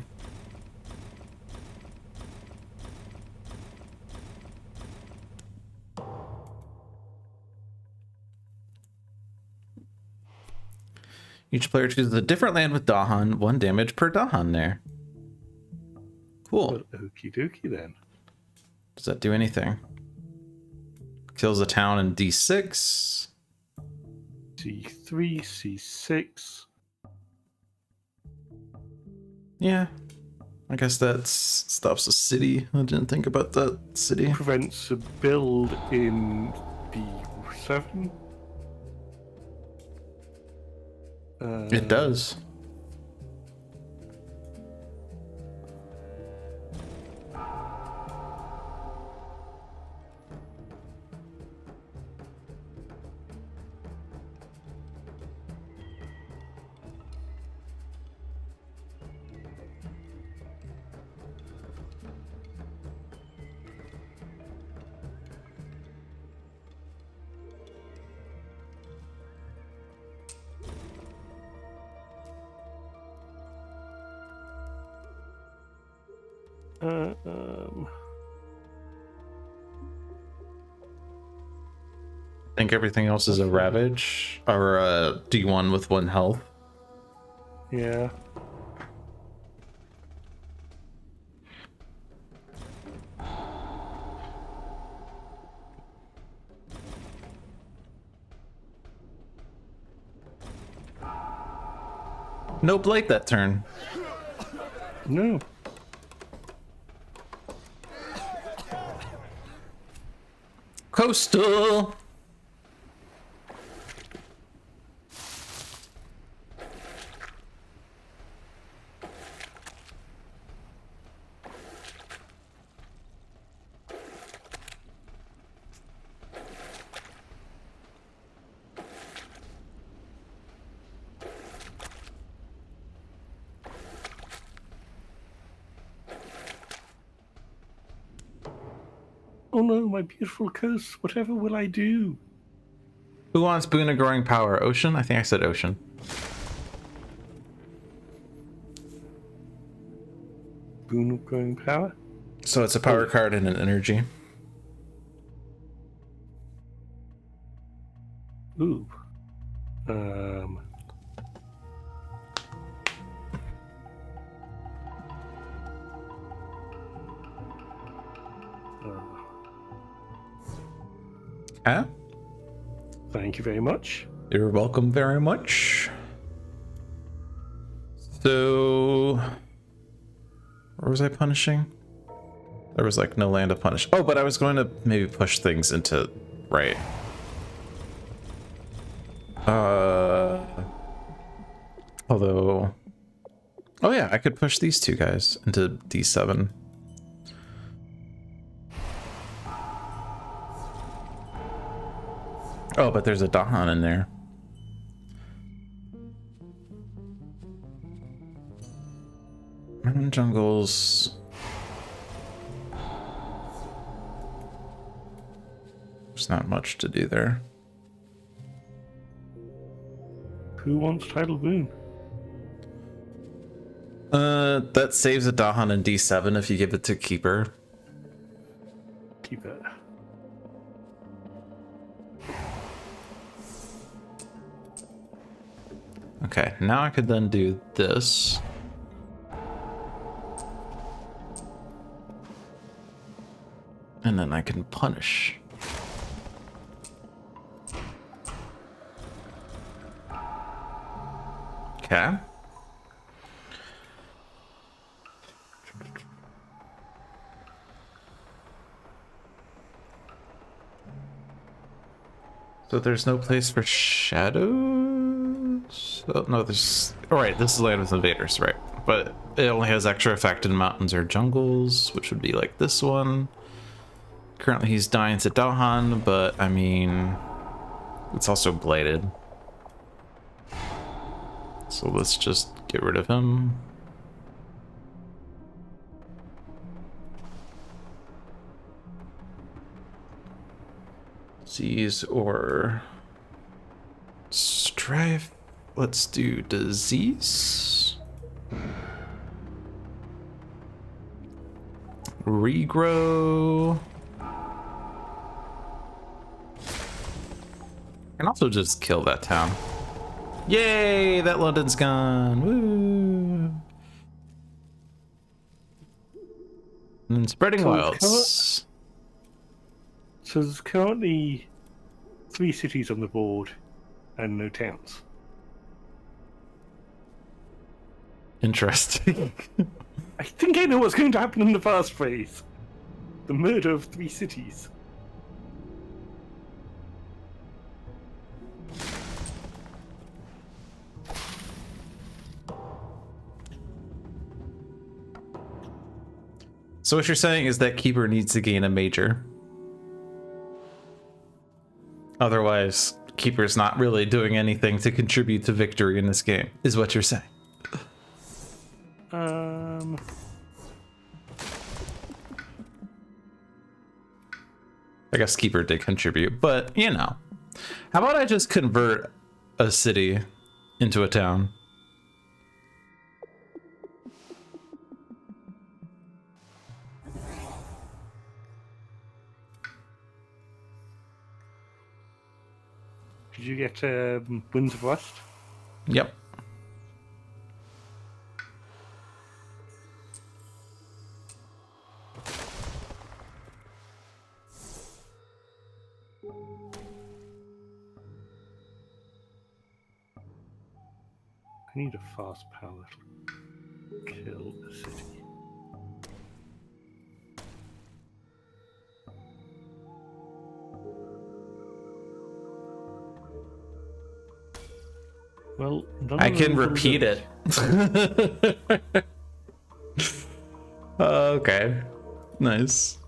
Each player chooses a different land with Dahan, 1 damage per Dahan there. Cool. Well, okie dokie then. Does that do anything? Kills a town in D6. C3, C6. Yeah. I guess that stops a city. I didn't think about that city. Prevents a build in D7. It does. I think everything else is a Ravage or a D1 with 1 health. Yeah. No Blight that turn. No. Coastal. Oh no, my beautiful coast. Whatever will I do? Who wants Boon of Growing Power? Ocean? I think I said Ocean. Boon of Growing Power? So it's a power card and an energy. Ooh. Huh? Thank you very much. You're welcome very much. So, where was I punishing? There was like no land to punish. Oh, but I was going to maybe push things into right. Although, oh yeah, I could push these two guys into D7. Oh, but there's a Dahan in there. Mountain jungles. There's not much to do there. Who wants Tidal Boon? That saves a Dahan in D7 if you give it to Keeper. Keep it. Okay, now I could then do this. And then I can punish. Okay. So there's no place for shadows? Oh, no, there's... Oh, right, this is Land with Invaders, right. But it only has extra effect in mountains or jungles, which would be like this one. Currently he's dying to Dahan, but I mean... It's also bladed. So let's just get rid of him. Disease or strife. Let's do disease. Regrow. And also just kill that town. Yay, that London's gone. Woo. And then spreading wilds. So there's currently 3 cities on the board and no towns. Interesting. I think I know what's going to happen in the first phase. The murder of 3 cities. So what you're saying is that Keeper needs to gain a major. Otherwise, Keeper's not really doing anything to contribute to victory in this game, is what you're saying. I guess Keeper did contribute, but you know. How about I just convert a city into a town? Did you get Winds of West? Yep. I need a fast power to kill a city. Well, I can repeat it. Okay. Nice.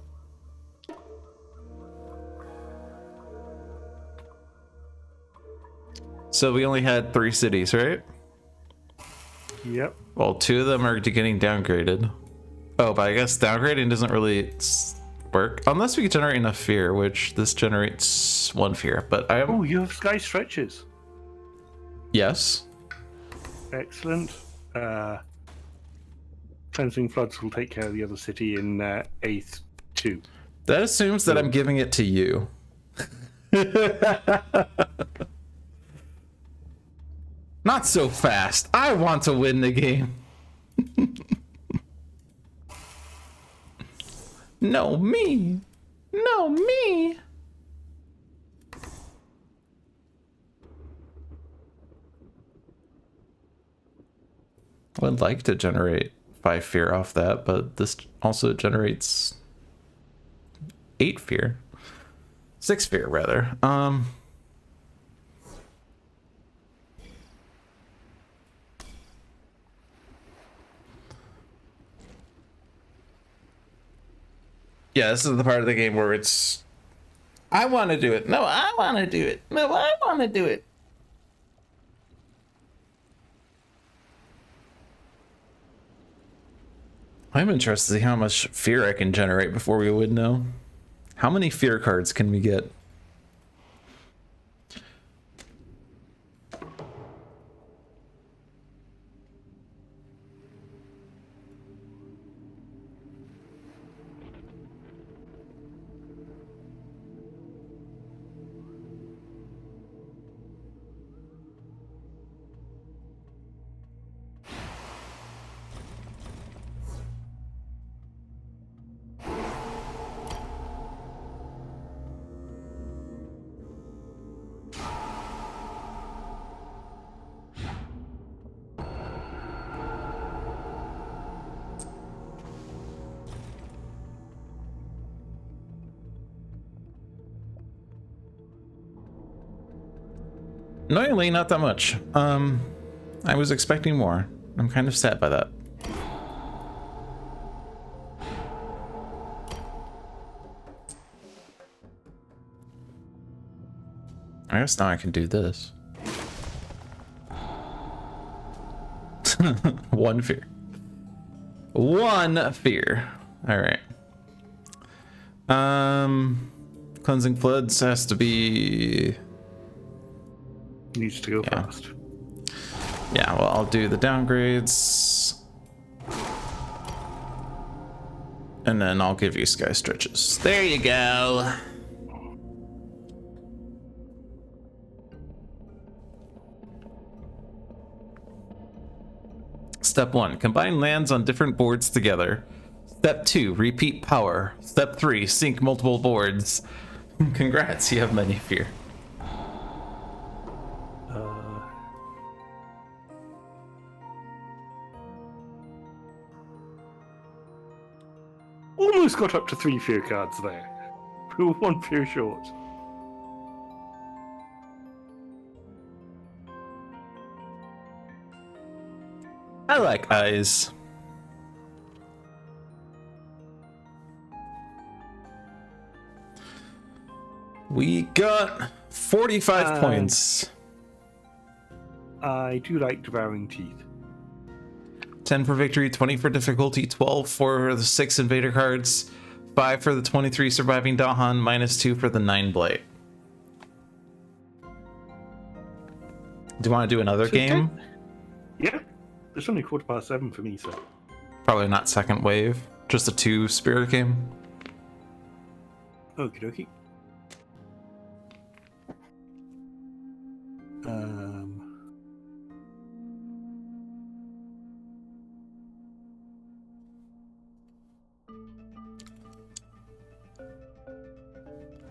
So we only had 3 cities, right? Yep. Well, 2 of them are getting downgraded. Oh, but I guess downgrading doesn't really work. Unless we could generate enough fear, which this generates 1 fear. But I am... Oh, you have sky stretches. Yes. Excellent. Cleansing floods will take care of the other city in eighth 2. That assumes that I'm giving it to you. Not so fast. I want to win the game. No, me. No, me. I would like to generate 5 fear off that, but this also generates 8 fear. 6 fear, rather. Yeah, this is the part of the game where it's... I want to do it. No, I want to do it. No, I want to do it. I'm interested to see how much fear I can generate before we would know. How many fear cards can we get? Annoyingly, not that much. I was expecting more. I'm kind of sad by that. I guess now I can do this. 1 fear. 1 fear. All right. Cleansing floods has to be... Needs to go fast. Yeah, well, I'll do the downgrades. And then I'll give you sky stretches. There you go. Step 1, combine lands on different boards together. Step 2, repeat power. Step 3, sync multiple boards. Congrats, you have many fear. Almost got up to 3 fear cards there. We were 1 fear short. I like eyes. We got 45 points. I do like devouring teeth. 10 for victory, 20 for difficulty, 12 for the 6 invader cards, 5 for the 23 surviving Dahan, -2 for the 9 blight. Do you want to do another game? Yeah. It's only 7:15 for me, so. Probably not second wave, just a 2 spirit game. Okie dokie.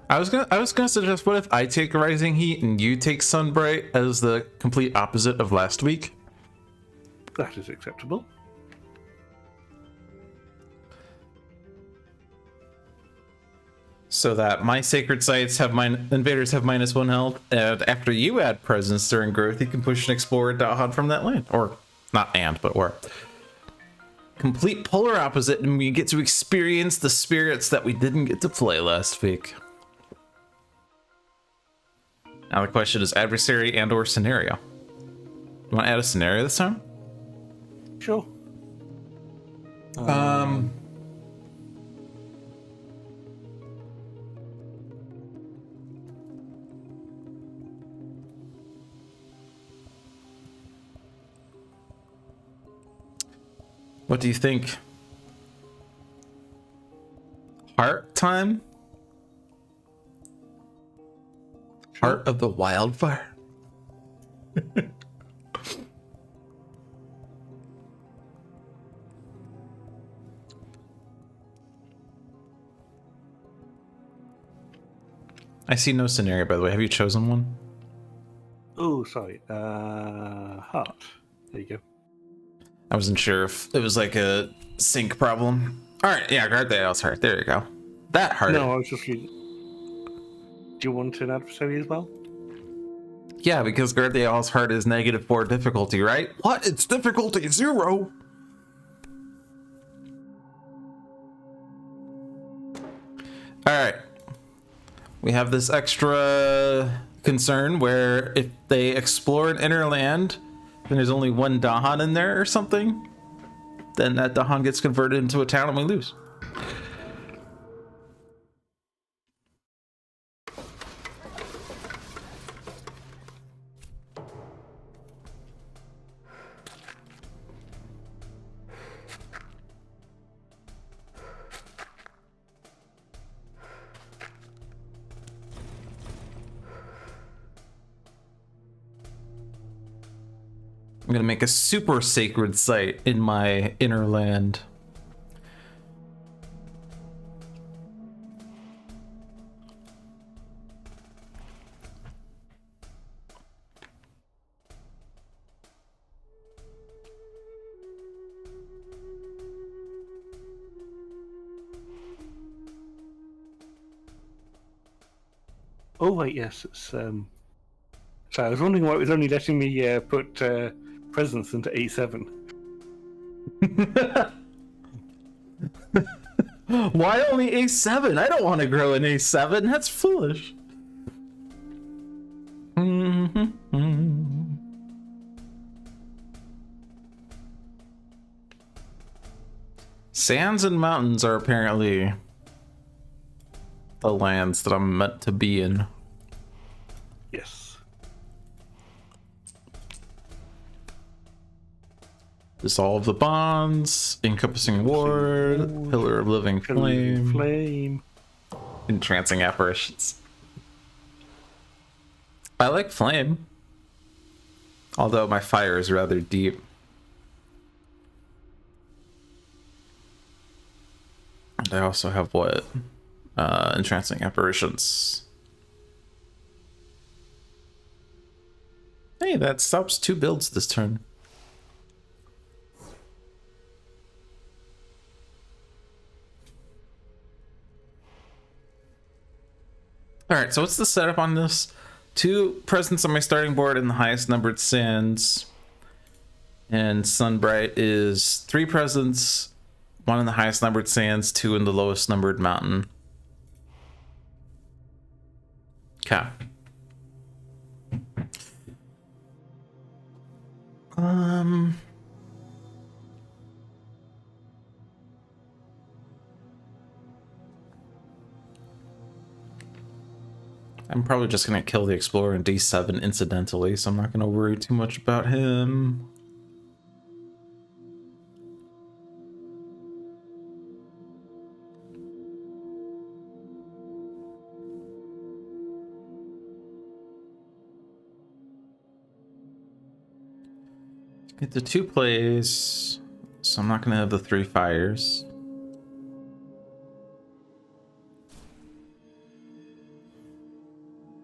I was gonna suggest, what if I take Rising Heat and you take Sunbright as the complete opposite of last week? That is acceptable. So that my sacred sites have invaders have -1 health, and after you add presence during growth, you can push an explorer Dahan from that land. Or not or. Complete polar opposite, and we get to experience the spirits that we didn't get to play last week. Now the question is adversary and or scenario. You want to add a scenario this time? Sure. What do you think? Heart time? Heart of the wildfire? I see no scenario, by the way. Have you chosen one? Oh, sorry. Heart. There you go. I wasn't sure if it was like a sync problem. All right, yeah, guard the else heart. There you go. That heart. No, I was just reading. Do you want an adversary as well? Yeah, because guard the owl's heart is -4 difficulty, right? What? It's difficulty 0. All right. We have this extra concern where if they explore an inner land and there's only one Dahan in there or something, then that Dahan gets converted into a town and we lose. I'm gonna make a super sacred site in my inner land. Oh, wait, yes. It's, so I was wondering why it was only letting me put presents into A7. Why only A7? I don't want to grow an A7. That's foolish. Sands and mountains are apparently the lands that I'm meant to be in. Yes. Dissolve the bonds, encompassing ward, pillar of living flame, Flame. entrancing apparitions. I like flame, although my fire is rather deep. And I also have what? Entrancing apparitions. Hey, that stops 2 builds this turn. Alright, so what's the setup on this? 2 presents on my starting board in the highest numbered sands. And Sunbright is 3 presents, 1 in the highest numbered sands, 2 in the lowest numbered mountain. Okay. I'm probably just gonna kill the Explorer in D7 incidentally, so I'm not gonna worry too much about him. Get the 2 plays, so I'm not gonna have the 3 fires.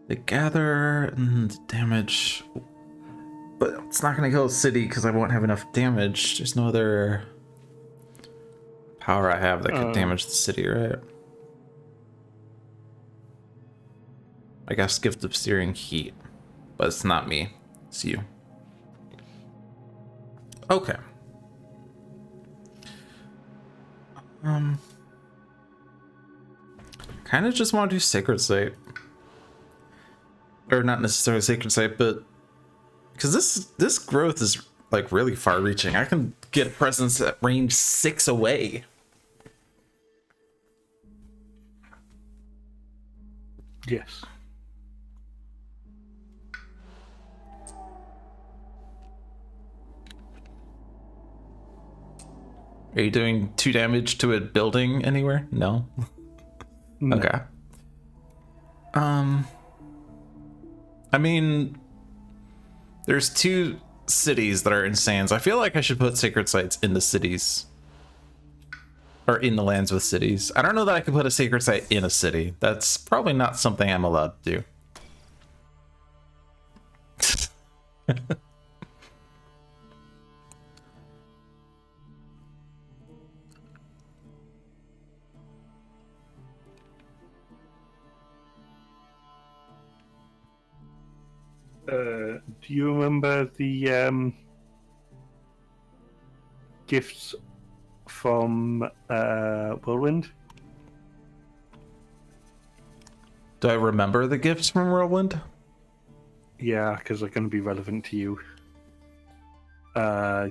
They gather and damage, but it's not gonna kill the city because I won't have enough damage. There's no other power I have that could damage the city, right? I guess Gift of Searing Heat, but it's not me, it's you. Okay. Kind of just want to do Sacred Site. Or not necessarily Sacred Site, but because this growth is like really far reaching. I can get presence at range 6 away. Yes. Are you doing 2 damage to a building anywhere? No? No. Okay. I mean, there's 2 cities that are in sands. I feel like I should put sacred sites in the cities. Or in the lands with cities. I don't know that I could put a sacred site in a city. That's probably not something I'm allowed to do. Do you remember the gifts from Whirlwind? Do I remember the gifts from Whirlwind? Yeah, because they're going to be relevant to you.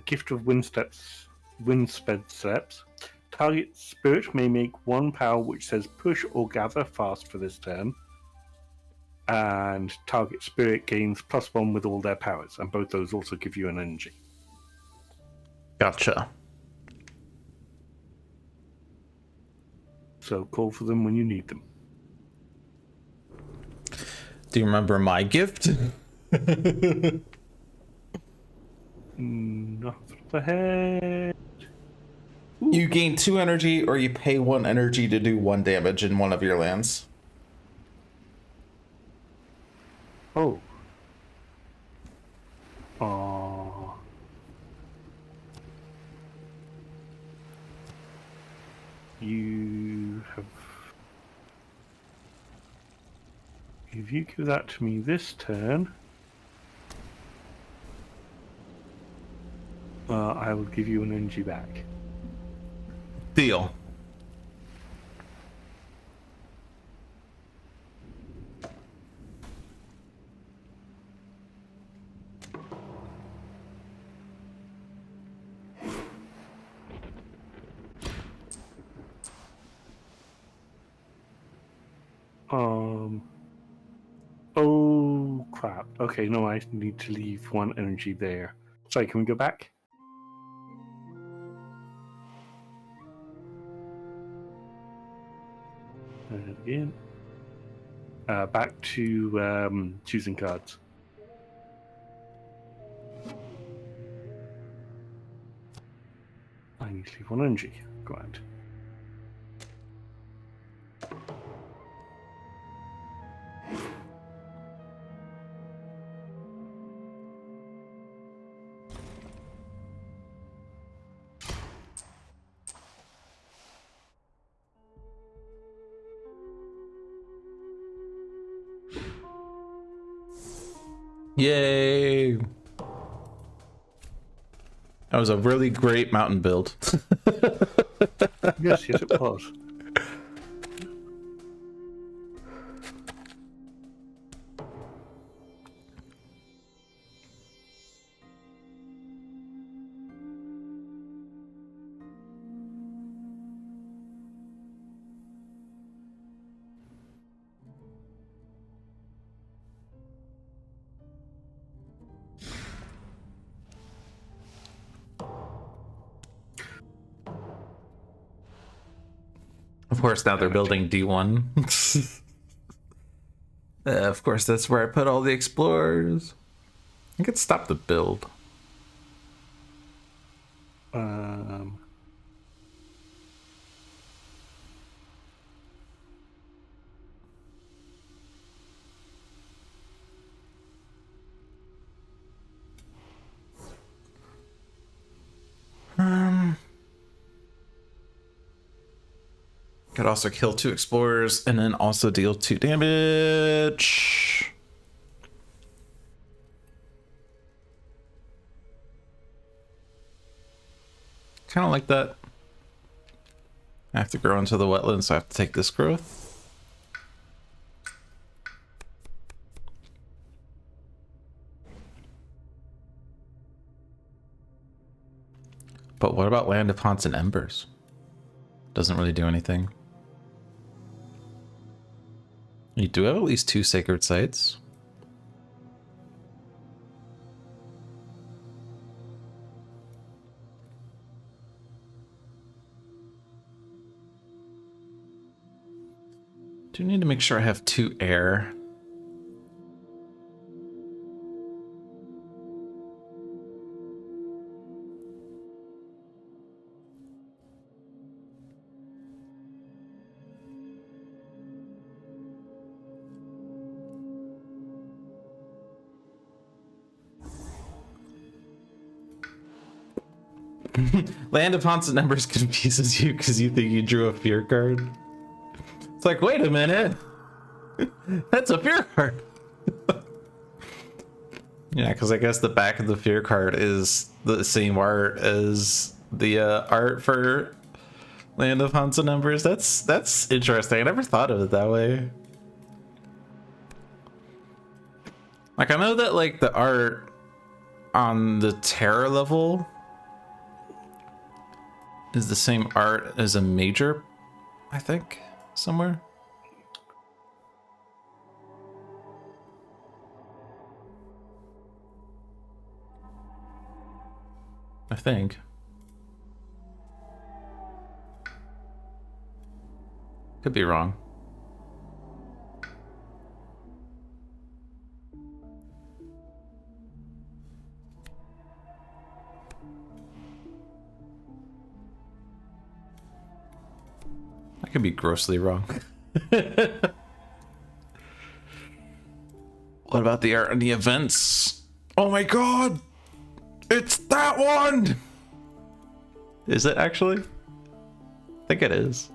Gift of Windsped Steps. Target spirit may make 1 power which says push or gather fast for this turn. And target spirit gains +1 with all their powers, and both those also give you an energy. Gotcha. So call for them when you need them. Do you remember my gift? Not off the head. You gain 2 energy, or you pay 1 energy to do 1 damage in one of your lands. Oh. Aww. You have... If you give that to me this turn, I will give you an energy back. Deal. Oh crap. Okay, no, I need to leave 1 energy there. Sorry, can we go back? And again. Back to choosing cards. I need to leave 1 energy. Grand. Yay! That was a really great mountain build. Yes, it was. Of course, now they're building D1. Of course, that's where I put all the explorers. I could stop the build. Could also kill 2 explorers and then also deal 2 damage. Kind of like that. I have to grow into the wetlands, so I have to take this growth. But what about Land of Haunts and Embers? Doesn't really do anything. You do have at least 2 sacred sites. Do need to make sure I have 2 air. Land of Haunted Numbers confuses you because you think you drew a fear card. It's like, wait a minute. That's a fear card. Yeah, because I guess the back of the fear card is the same art as the art for Land of Haunted Numbers. That's interesting. I never thought of it that way. Like, I know that, like, the art on the Terror level is the same art as a major, I think, somewhere. I think. Could be wrong. I could be grossly wrong. What about the art and the events? Oh my god! It's that one! Is it actually? I think it is.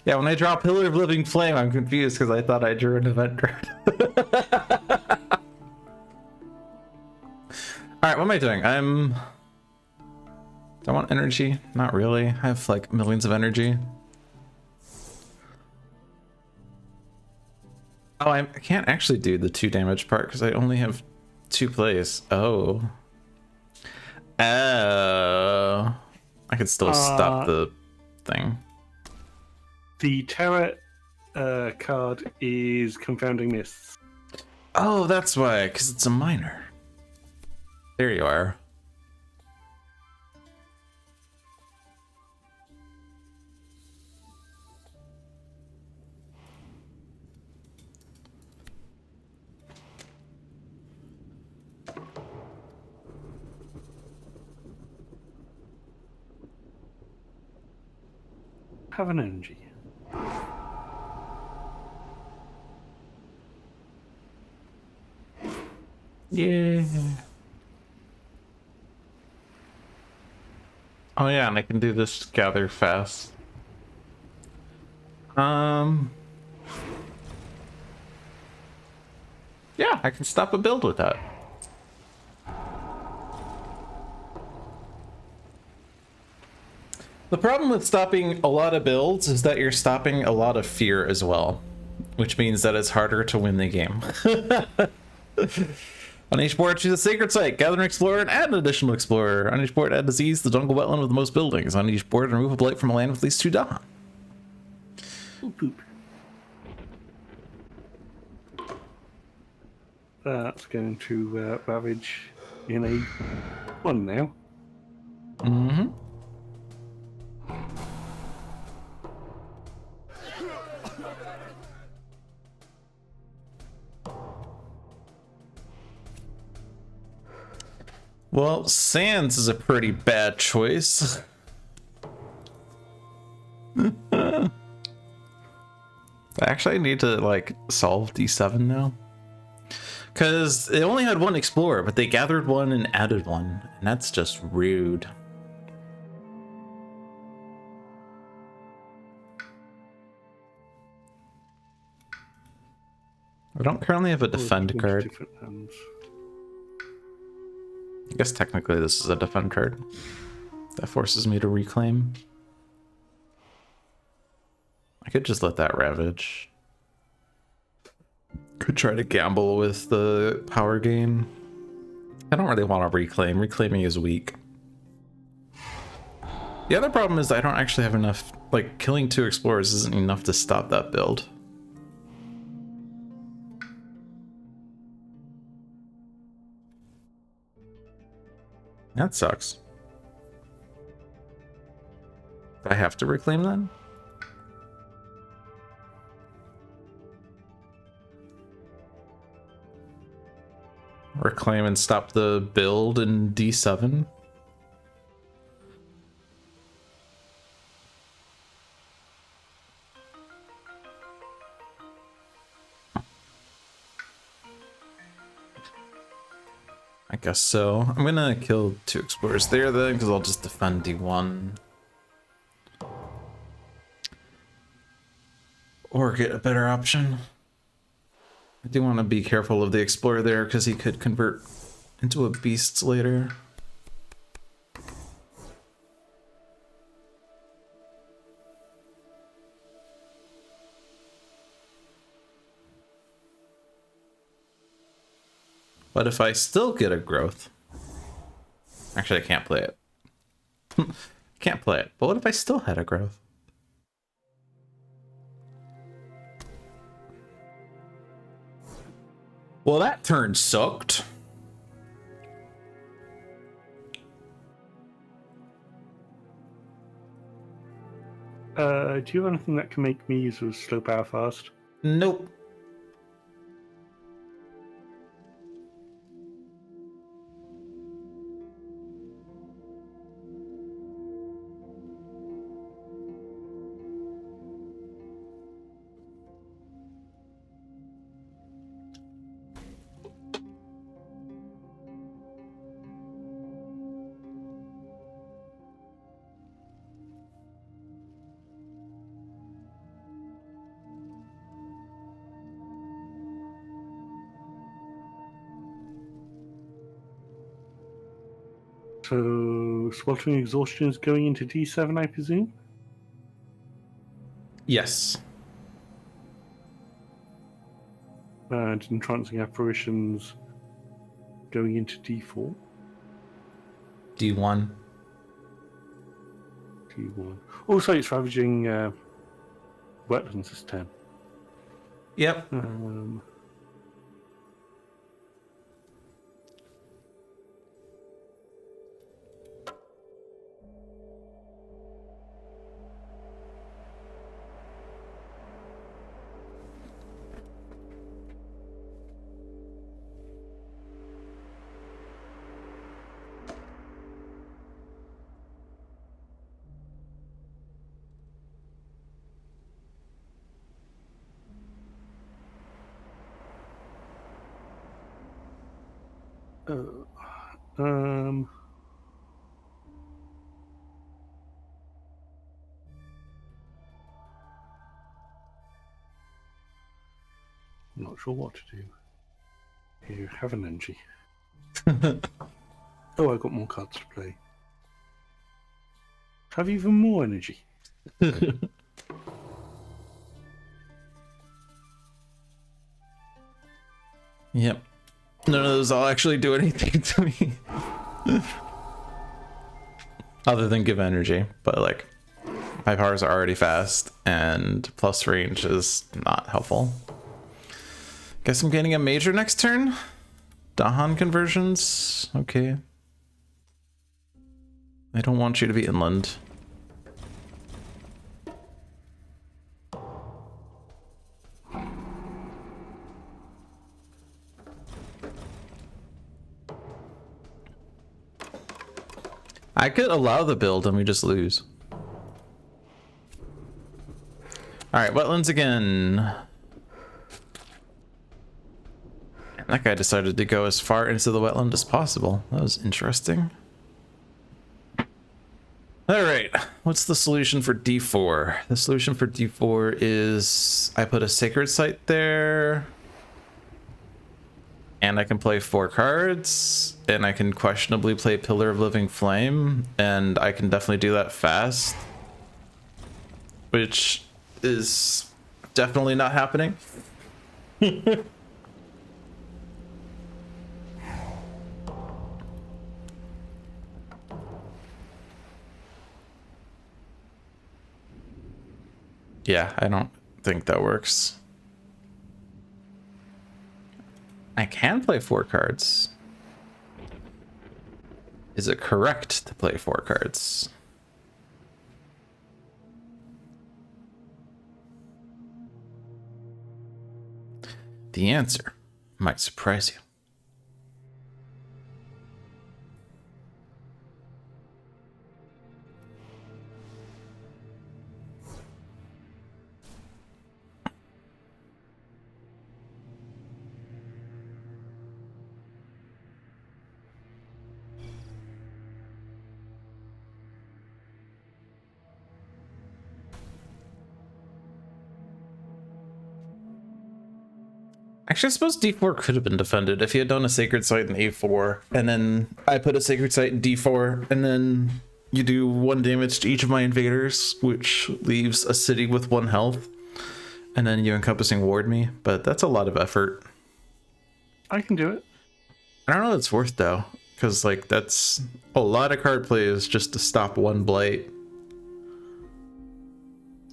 Yeah, when I draw Pillar of Living Flame, I'm confused because I thought I drew an event card. Alright, what am I doing? Do I want energy? Not really. I have like millions of energy. Oh, I can't actually do the 2 damage part because I only have 2 plays. Oh. Oh. I could still stop the thing. The Terror card is Confounding Mists. Oh, that's why, because it's a minor. There you are. Have an energy. Yeah. Oh yeah, and I can do this gather fast. Yeah, I can stop a build with that. The problem with stopping a lot of builds is that you're stopping a lot of fear as well, which means that it's harder to win the game. On each board, choose a sacred site, gather an explorer, and add an additional explorer. On each board, add disease, the jungle wetland with the most buildings. On each board, remove a blight from a land with at least 2 Dawn. Boop, boop. That's going to ravage in a 1 now. Mm-hmm. Well, Sands is a pretty bad choice. I actually need to, like, solve D7 now. Because they only had 1 explorer, but they gathered 1 and added 1. And that's just rude. I don't currently have a defend card. I guess technically this is a defend card. That forces me to reclaim. I could just let that ravage. Could try to gamble with the power gain. I don't really want to reclaim. Reclaiming is weak. The other problem is I don't actually have enough, like, killing 2 explorers isn't enough to stop that build. That sucks. Do I have to reclaim then? reclaim and stop the build in D7. I guess so. I'm gonna kill 2 explorers there then, because I'll just defend D1. Or get a better option. I do want to be careful of the explorer there, because he could convert into a beast later. But if I still get a growth... Actually, I can't play it. Can't play it. But what if I still had a growth? Well, that turn sucked. Do you have anything that can make me use a slow power fast? Nope. So, Sweltering Exhaustion is going into D7, I presume? Yes. And Entrancing Apparitions going into D4. D1. D1. Also, it's ravaging wetlands this turn. Yep. Not sure what to do. Here you have an energy. Oh, I've got more cards to play. Have even more energy. Yep. None of those all actually do anything to me. Other than give energy, but like my powers are already fast and plus range is not helpful. Guess I'm getting a major next turn. Dahan conversions. Okay. I don't want you to be inland. I could allow the build and we just lose. Alright, wetlands again. And that guy decided to go as far into the wetland as possible. That was interesting. Alright, what's the solution for D4? The solution for D4 is I put a sacred site there. And I can play 4 cards, and I can questionably play Pillar of Living Flame, and I can definitely do that fast. Which is definitely not happening. Yeah, I don't think that works. I can play 4 cards. Is it correct to play 4 cards? The answer might surprise you. Actually, I suppose D4 could have been defended if he had done a sacred site in A4, and then I put a sacred site in D4, and then you do 1 damage to each of my invaders, which leaves a city with 1 health, and then you encompassing ward me. But that's a lot of effort. I can do it. I don't know what it's worth though, because like that's a lot of card plays just to stop 1 blight.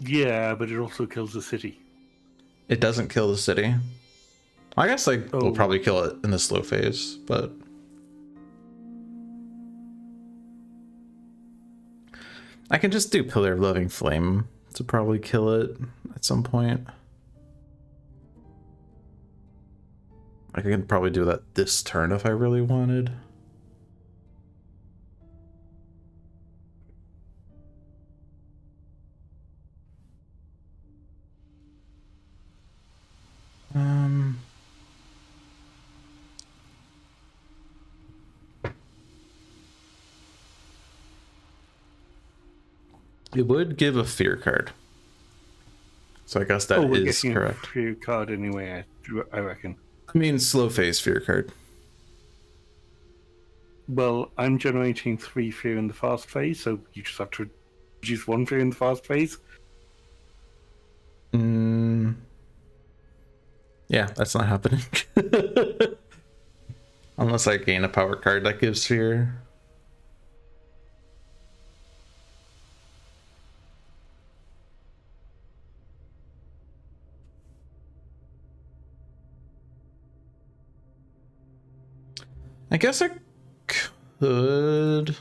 Yeah, but it also kills the city. It doesn't kill the city. I guess like we'll probably kill it in the slow phase, but I can just do Pillar of Living Flame to probably kill it at some point. I can probably do that this turn if I really wanted. It would give a fear card. So I guess that is correct. A fear card anyway, I reckon. I mean, slow phase fear card. Well, I'm generating 3 fear in the fast phase, so you just have to reduce 1 fear in the fast phase. Yeah, that's not happening. Unless I gain a power card that gives fear. I guess I could.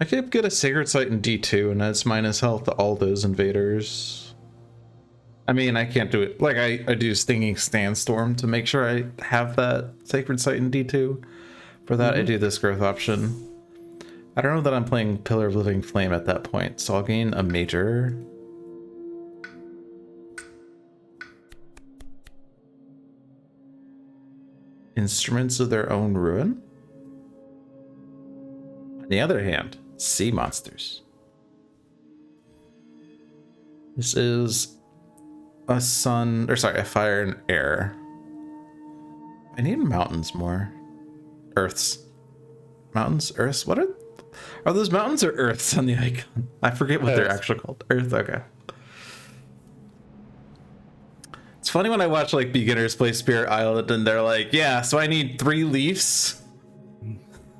I could get a sacred site in D2 and that's minus health to all those invaders. I mean, I can't do it. Like, I do Stinging Sandstorm to make sure I have that sacred site in D2. For that, I do this growth option. I don't know that I'm playing Pillar of Living Flame at that point, so I'll gain a major. Instruments of their own ruin. On the other hand, sea monsters. This is a sun, or sorry, a fire and air. I need mountains more. Earths. Mountains? Earths? What are those mountains or earths on the icon? I forget what they're actually called. Earth, okay. It's funny when I watch like beginners play Spirit Island and they're like, yeah, so I need 3 leaves.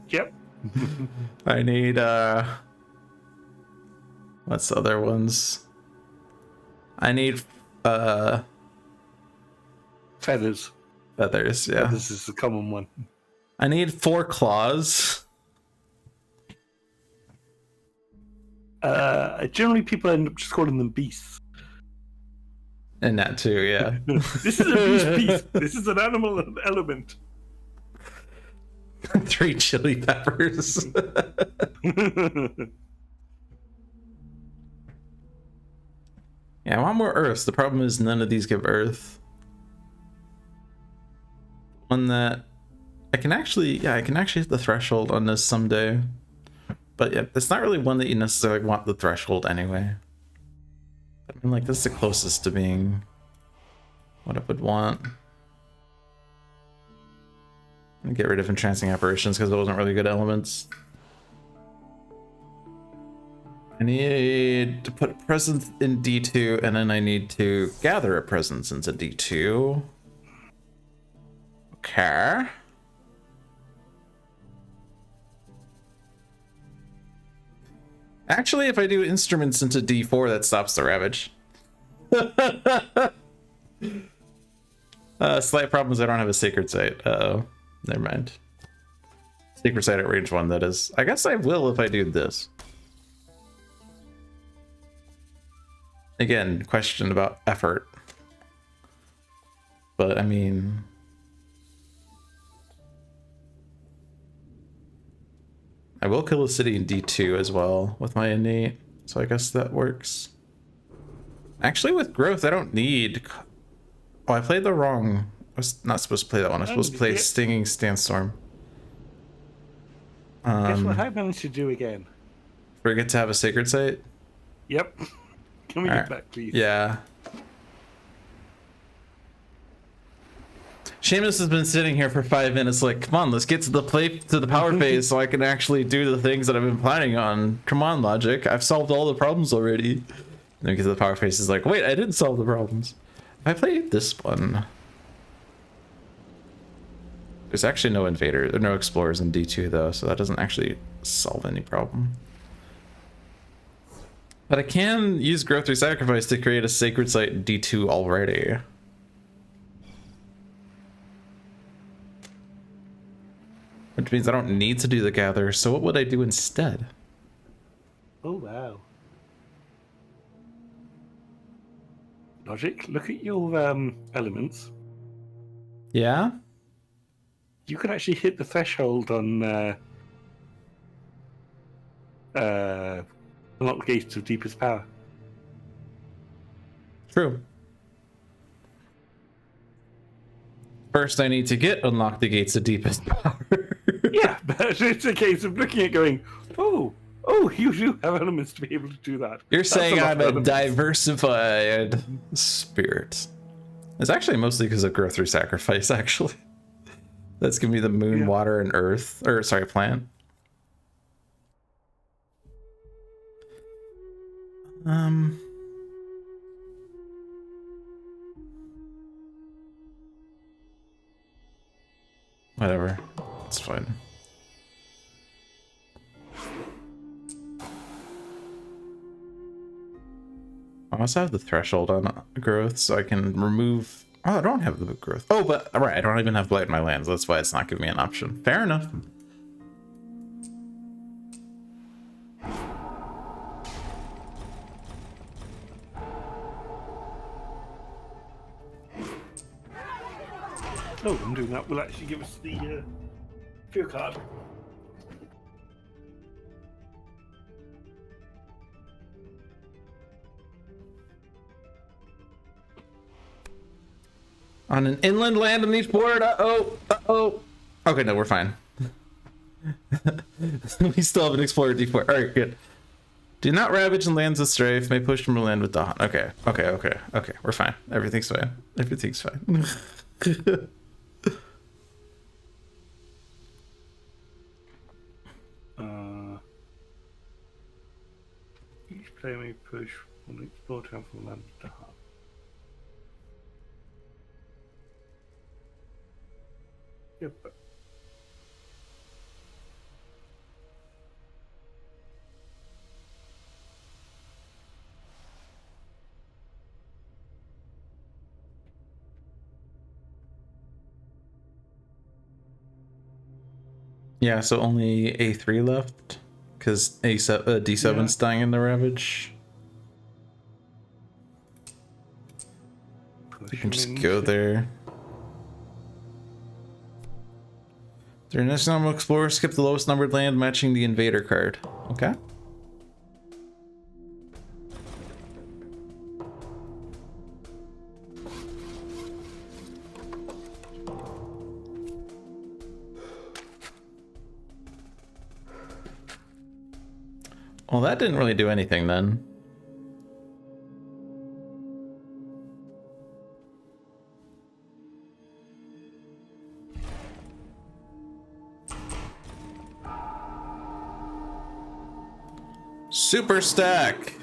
Yep. I need what's the other ones? I need Feathers. Feathers, yeah. This is the common one. I need 4 claws. Generally people end up just calling them beasts. And that too, yeah. This is a beast. This is an animal element. 3 chili peppers. Yeah, I want more earths. The problem is none of these give earth. One that I can actually hit the threshold on this someday. But yeah, it's not really one that you necessarily want the threshold anyway. I mean, like, this is the closest to being what I would want. And get rid of entrancing apparitions because those aren't really good elements. I need to put a presence in D2, and then I need to gather a presence into D2. Okay. Actually, if I do instruments into D4, that stops the ravage. Slight problem is I don't have a sacred site. Uh-oh. Never mind. Sacred site at range 1, that is. I guess I will if I do this. Again, question about effort. But, I mean... I will kill a city in D2 as well with my innate, so I guess that works. Actually, with growth, I don't need... Oh, I played the wrong... I was not supposed to play that one. I was supposed to play Stinging Sandstorm. Guess what I managed to do again? Forget to have a sacred site? Yep. Can we All get right. back, please? Yeah. Seamus has been sitting here for 5 minutes like, come on, let's get to the power phase so I can actually do the things that I've been planning on. Come on, Logic. I've solved all the problems already. And then get to the power phase is like, wait, I didn't solve the problems. If I play this one... There's actually no invader, there are no explorers in D2 though, so that doesn't actually solve any problem. But I can use Growth through Sacrifice to create a sacred site in D2 already. Which means I don't need to do the gather, so what would I do instead? Oh, wow. Logic, look at your elements. Yeah? You can actually hit the threshold on unlock the gates of deepest power. True. First I need to unlock the gates of deepest power. Yeah, but it's a case of looking at going, oh, you do have elements to be able to do that. You're That's saying lot I'm of a elements. diversified spirit. It's actually mostly because of Growth through Sacrifice, actually. That's giving me the moon, water, and earth. Or, sorry, plant. Whatever. It's fine. I must have the threshold on growth, so I can remove... Oh, I don't have the growth. Oh, but... Right, I don't even have blight in my lands. That's why it's not giving me an option. Fair enough. Oh, I'm doing that will actually give us the fear card. On an inland land on each board. Uh-oh. Okay, no, we're fine. We still have an explorer D4. All right, good. Do not ravage and lands with strafe. May push from a land with dawn. Okay. We're fine. Everything's fine. Everything's fine. Each player may push from the explore town from land with dawn. Yep. Yeah, so only A3 left because D7's dying in the ravage. You can just go there. During next normal explorer, skip the lowest numbered land matching the invader card. Okay. Well, that didn't really do anything then. Super stack.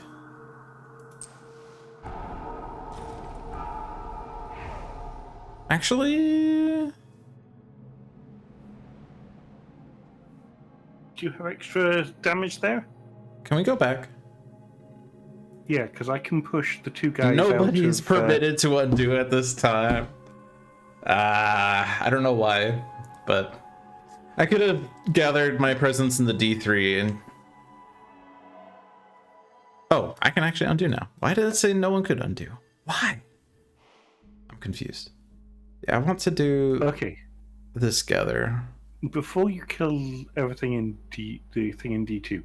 Actually, do you have extra damage there? Can we go back? Yeah, because I can push the two guys Nobody's out of, permitted to undo at this time. I don't know why, but I could have gathered my presence in the D3 and... Oh, I can actually undo now. Why did it say no one could undo? Why? I'm confused. Yeah, I want to do this gather. Before you kill everything in the thing in D2,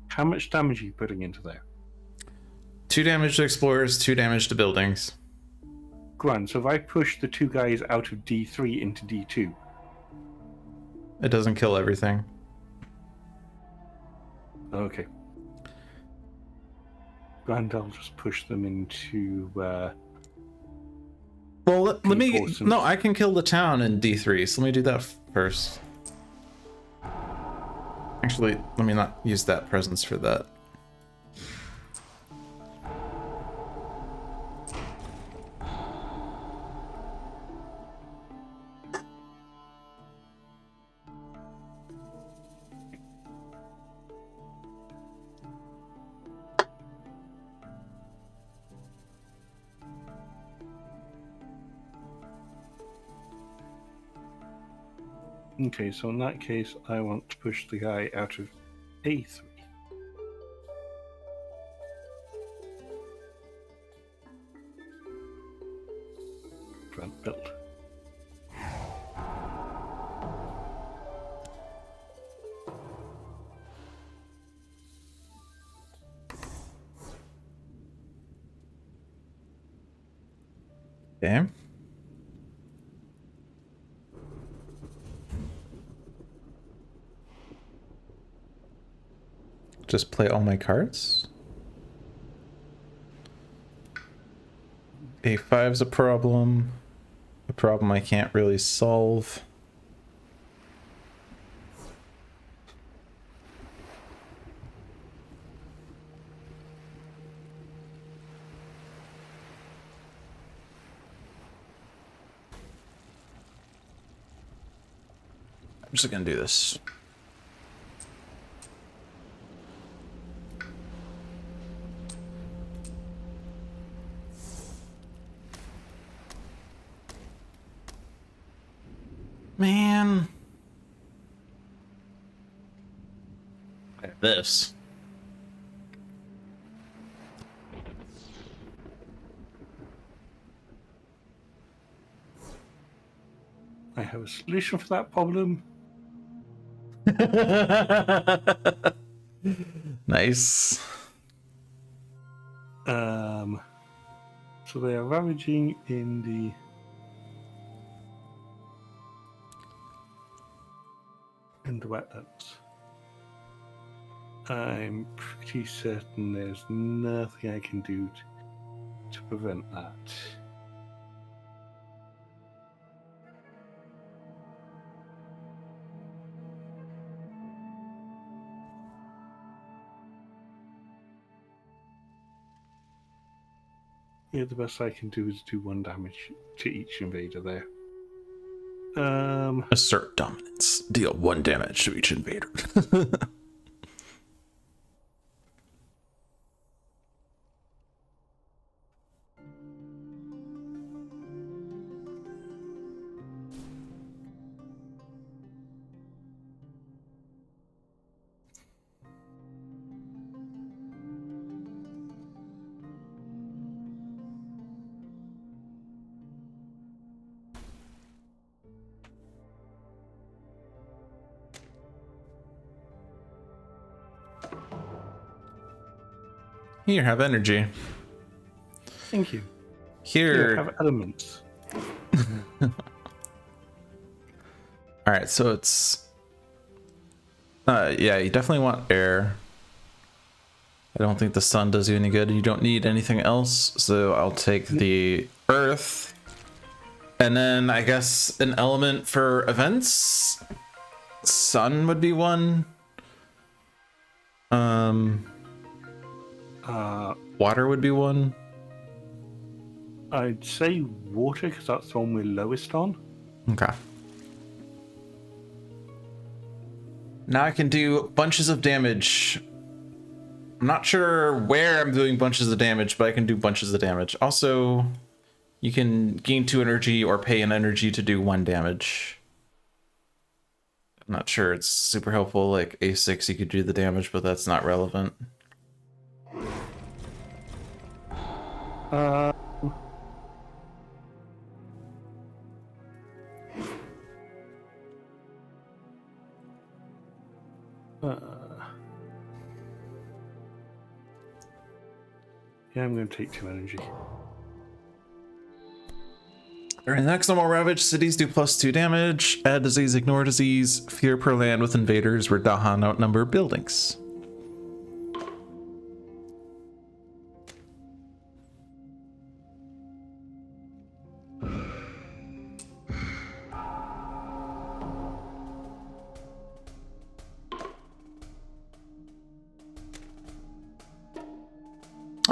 how much damage are you putting into there? 2 damage to explorers, 2 damage to buildings. Grand. So if I push the two guys out of D3 into D2, it doesn't kill everything. Okay. and I'll just push them into. Well, let me. Reinforcements. No, I can kill the town in D3. So let me do that first. Actually, let me not use that presence for that. Okay, so in that case, I want to push the guy out of A3. Front build. Okay. Just play all my cards. A5's a problem I can't really solve. I'm just gonna do this. Man. This. I have a solution for that problem. Nice. So they are ravaging in the wetlands. I'm pretty certain there's nothing I can do to prevent that. Yeah, the best I can do is do 1 damage to each invader there. Assert dominance. Deal 1 damage to each invader. Here, have energy. Thank you. Here. Have elements. Alright, so it's... yeah, you definitely want air. I don't think the sun does you any good. You don't need anything else, so I'll take the earth. And then I guess an element for events? Sun would be one. Water would be one. I'd say water, because that's the one we're lowest on. Okay. Now I can do bunches of damage. I'm not sure where I'm doing bunches of damage, but I can do bunches of damage. Also, you can gain 2 energy or pay an energy to do 1 damage. I'm not sure it's super helpful. Like A6, you could do the damage, but that's not relevant. Yeah, I'm going to take 2 energy. During the next normal ravage, cities do +2 damage. Add disease, ignore disease. Fear per land with invaders where Dahan outnumber buildings.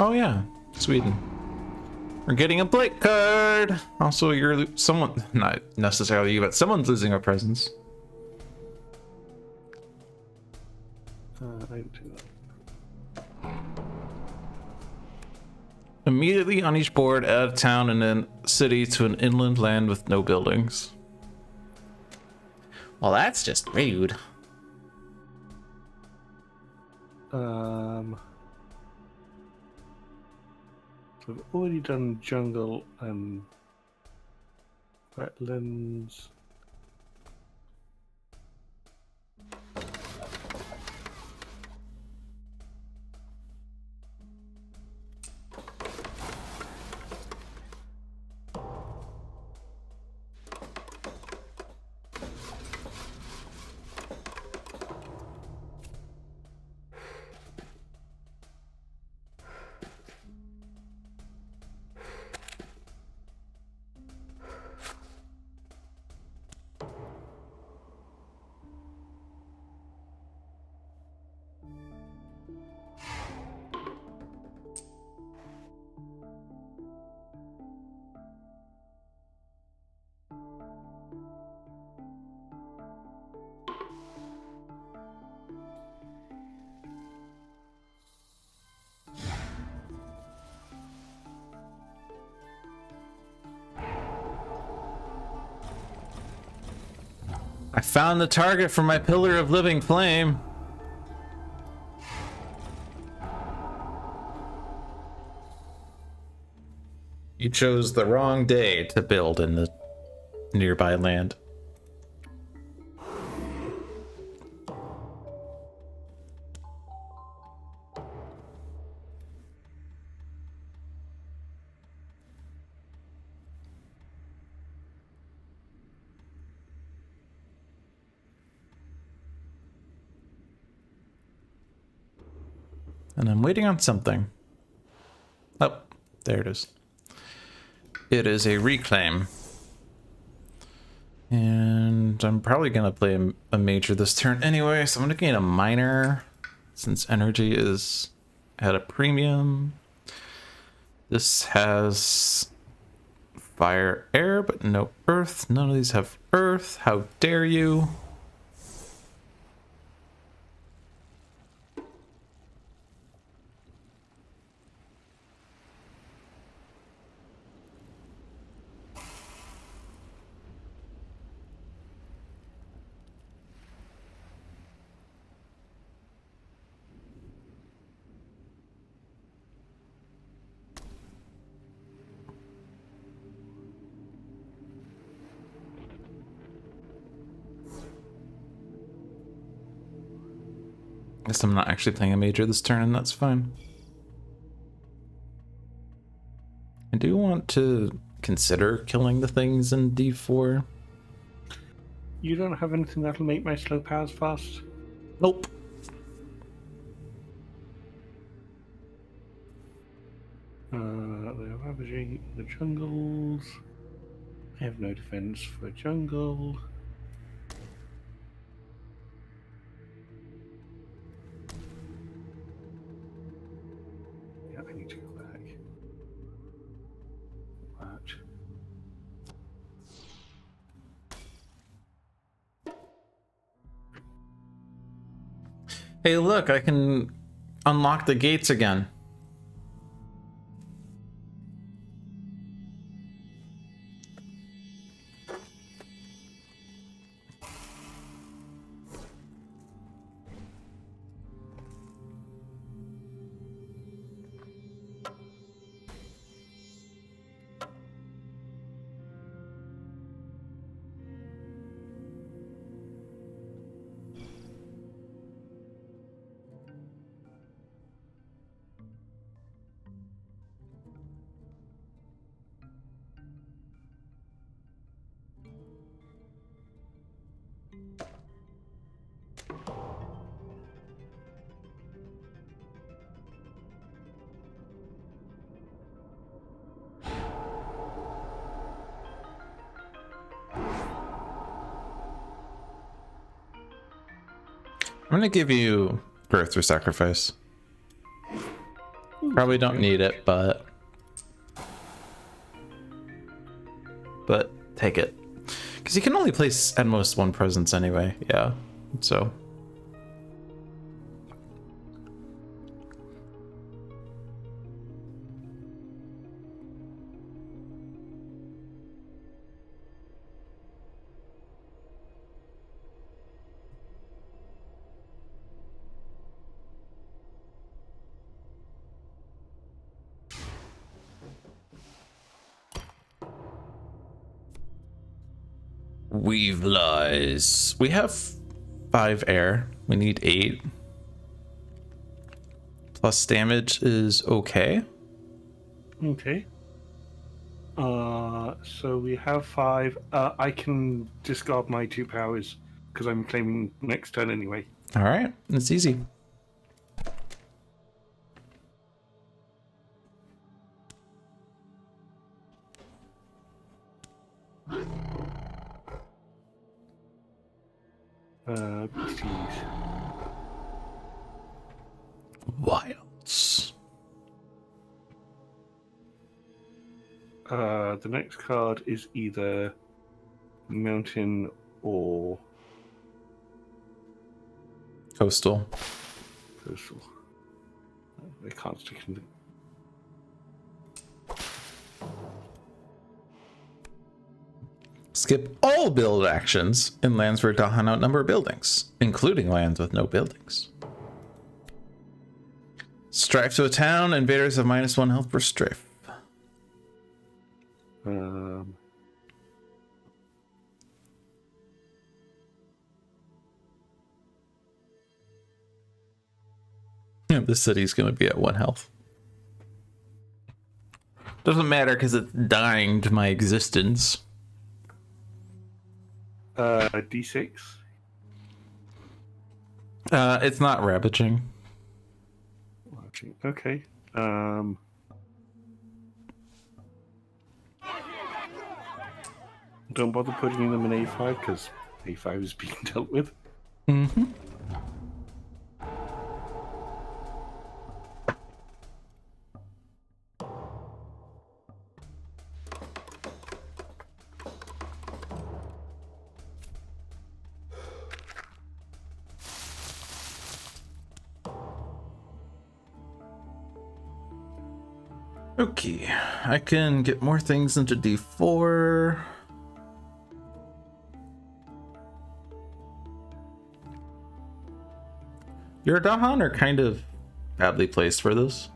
Oh yeah, Sweden. We're getting a Blake card. Also, someone, not necessarily you, but someone's losing a presence. I didn't do that. Immediately on each board, add a town and a city to an inland land with no buildings. Well, that's just rude. So we've already done jungle and wetlands. I found the target for my pillar of living flame. You chose the wrong day to build in the nearby land. And I'm waiting on something. Oh, there it is. It is a reclaim. And I'm probably going to play a major this turn anyway, so I'm going to gain a minor since energy is at a premium. This has fire, air, but no earth. None of these have earth. How dare you? Guess I'm not actually playing a major this turn, and that's fine. I do want to consider killing the things in D4. You don't have anything that'll make my slow powers fast? Nope. They're ravaging the jungles. I have no defense for jungle. Yeah, I need to go back. That. Hey, look, I can unlock the gates again. I'm gonna give you birth through sacrifice. Probably don't need it, but take it. Because you can only place at most one presence anyway. Yeah, so. Weave lies. We have 5 air. We need 8. Plus damage is okay. Okay. So we have 5. I can discard my 2 powers because I'm claiming next turn anyway. All right, it's easy. Beasties. Wilds. The next card is either mountain or Coastal. coastal. They can't stick in the... Skip all build actions in lands where Dahan outnumber buildings, including lands with no buildings. Strife to a town. Invaders have -1 health per strafe. Yeah, this city's going to be at 1 health. Doesn't matter because it's dying to my existence. D6. It's not ravaging. Okay. Don't bother putting them in A5 because A5 is being dealt with. Mm-hmm. Okay, I can get more things into D4. Your Dahan are kind of badly placed for this.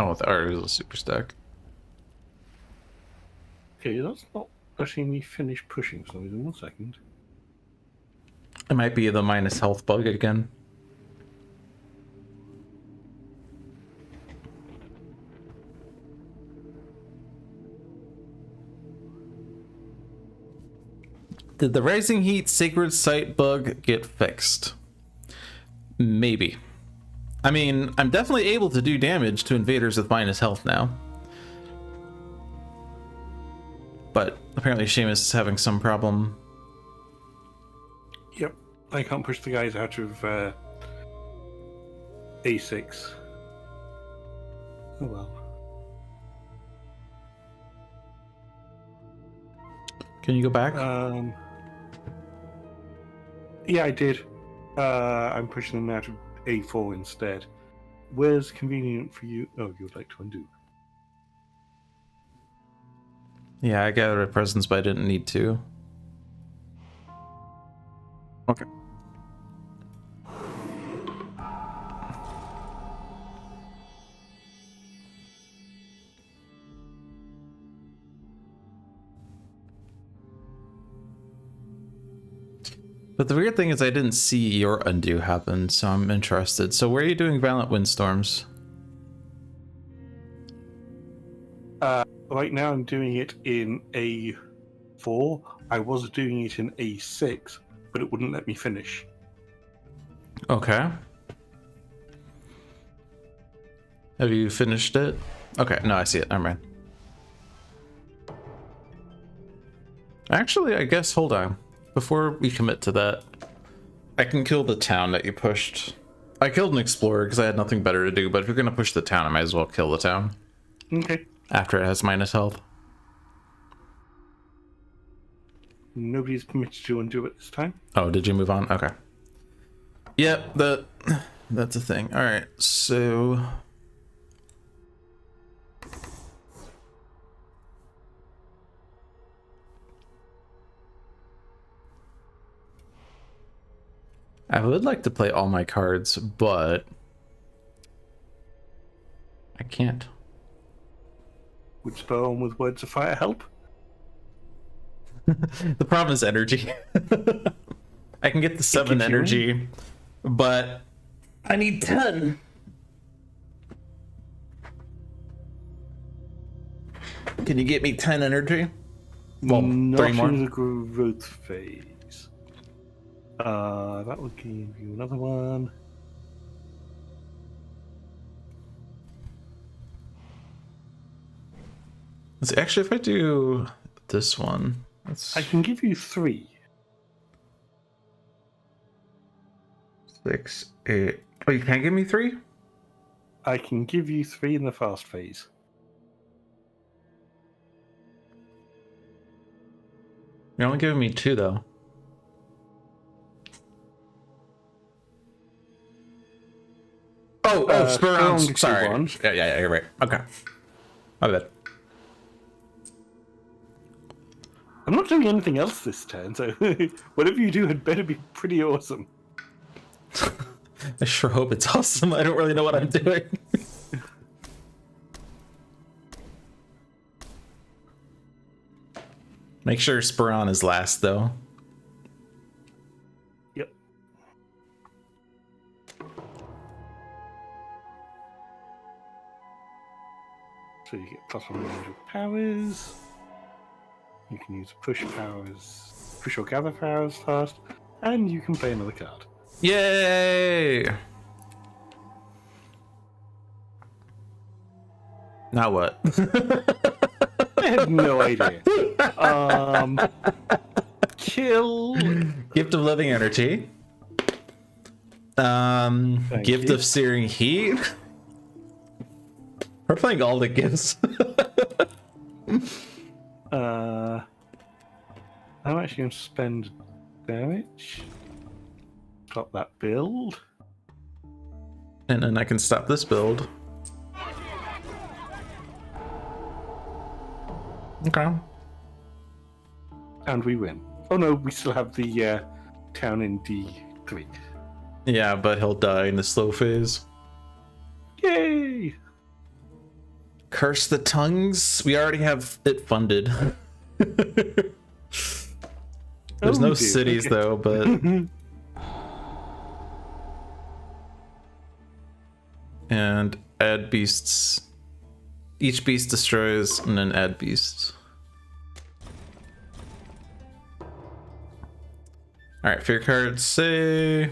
Oh, the art is a super stack. Okay, that's not letting me finish pushing for some reason. 1 second. It might be the minus health bug again. Did the Rising Heat Sacred Site bug get fixed? Maybe. I mean, I'm definitely able to do damage to invaders with minus health now. But apparently Seamus is having some problem. Yep, I can't push the guys out of A6. Oh well. Can you go back? Yeah, I did. I'm pushing them out of A4 instead. Where's convenient for you? Oh, you'd like to undo. Yeah, I gathered a presence, but I didn't need to. Okay. But the weird thing is I didn't see your undo happen, so I'm interested. So where are you doing violent windstorms? Right now I'm doing it in A4. I was doing it in A6, but it wouldn't let me finish. Okay. Have you finished it? Okay, no, I see it. Never mind. Actually, I guess, hold on. Before we commit to that, I can kill the town that you pushed. I killed an explorer because I had nothing better to do, but if you're going to push the town, I might as well kill the town. Okay. After it has minus health. Nobody's permitted to undo it this time. Oh, did you move on? Okay. Yep, that's a thing. Alright, so... I would like to play all my cards, but... I can't. Would spell on with words of fire help? The problem is energy. I can get the 7 energy, but I need 10. Can you get me 10 energy? Well, not 3 more. in the growth phase. That will give you another one. Let's see, actually, if I do this one, I can give you 3. 6, 8. Oh, you can't give me 3? I can give you 3 in the fast phase. You're only giving me 2, though. Oh, spur on. Sorry. Yeah, you're right. Okay. My bad. I'm not doing anything else this turn, so whatever you do had better be pretty awesome. I sure hope it's awesome. I don't really know what I'm doing. Make sure spur on is last, though. Yep. So you get +1 range of powers. You can use push or gather powers fast, and you can play another card. Yay! Now what? I have no idea. Kill. Gift of living energy. Gift of searing heat. We're playing all the gifts. I'm actually going to spend damage. Stop that build. And then I can stop this build. Okay. And we win. Oh no, we still have the town in D3. Yeah, but he'll die in the slow phase. Yay! Curse the tongues. We already have it funded. There's no cities though, but and add beasts. Each beast destroys and then add beasts. Alright, for your cards, say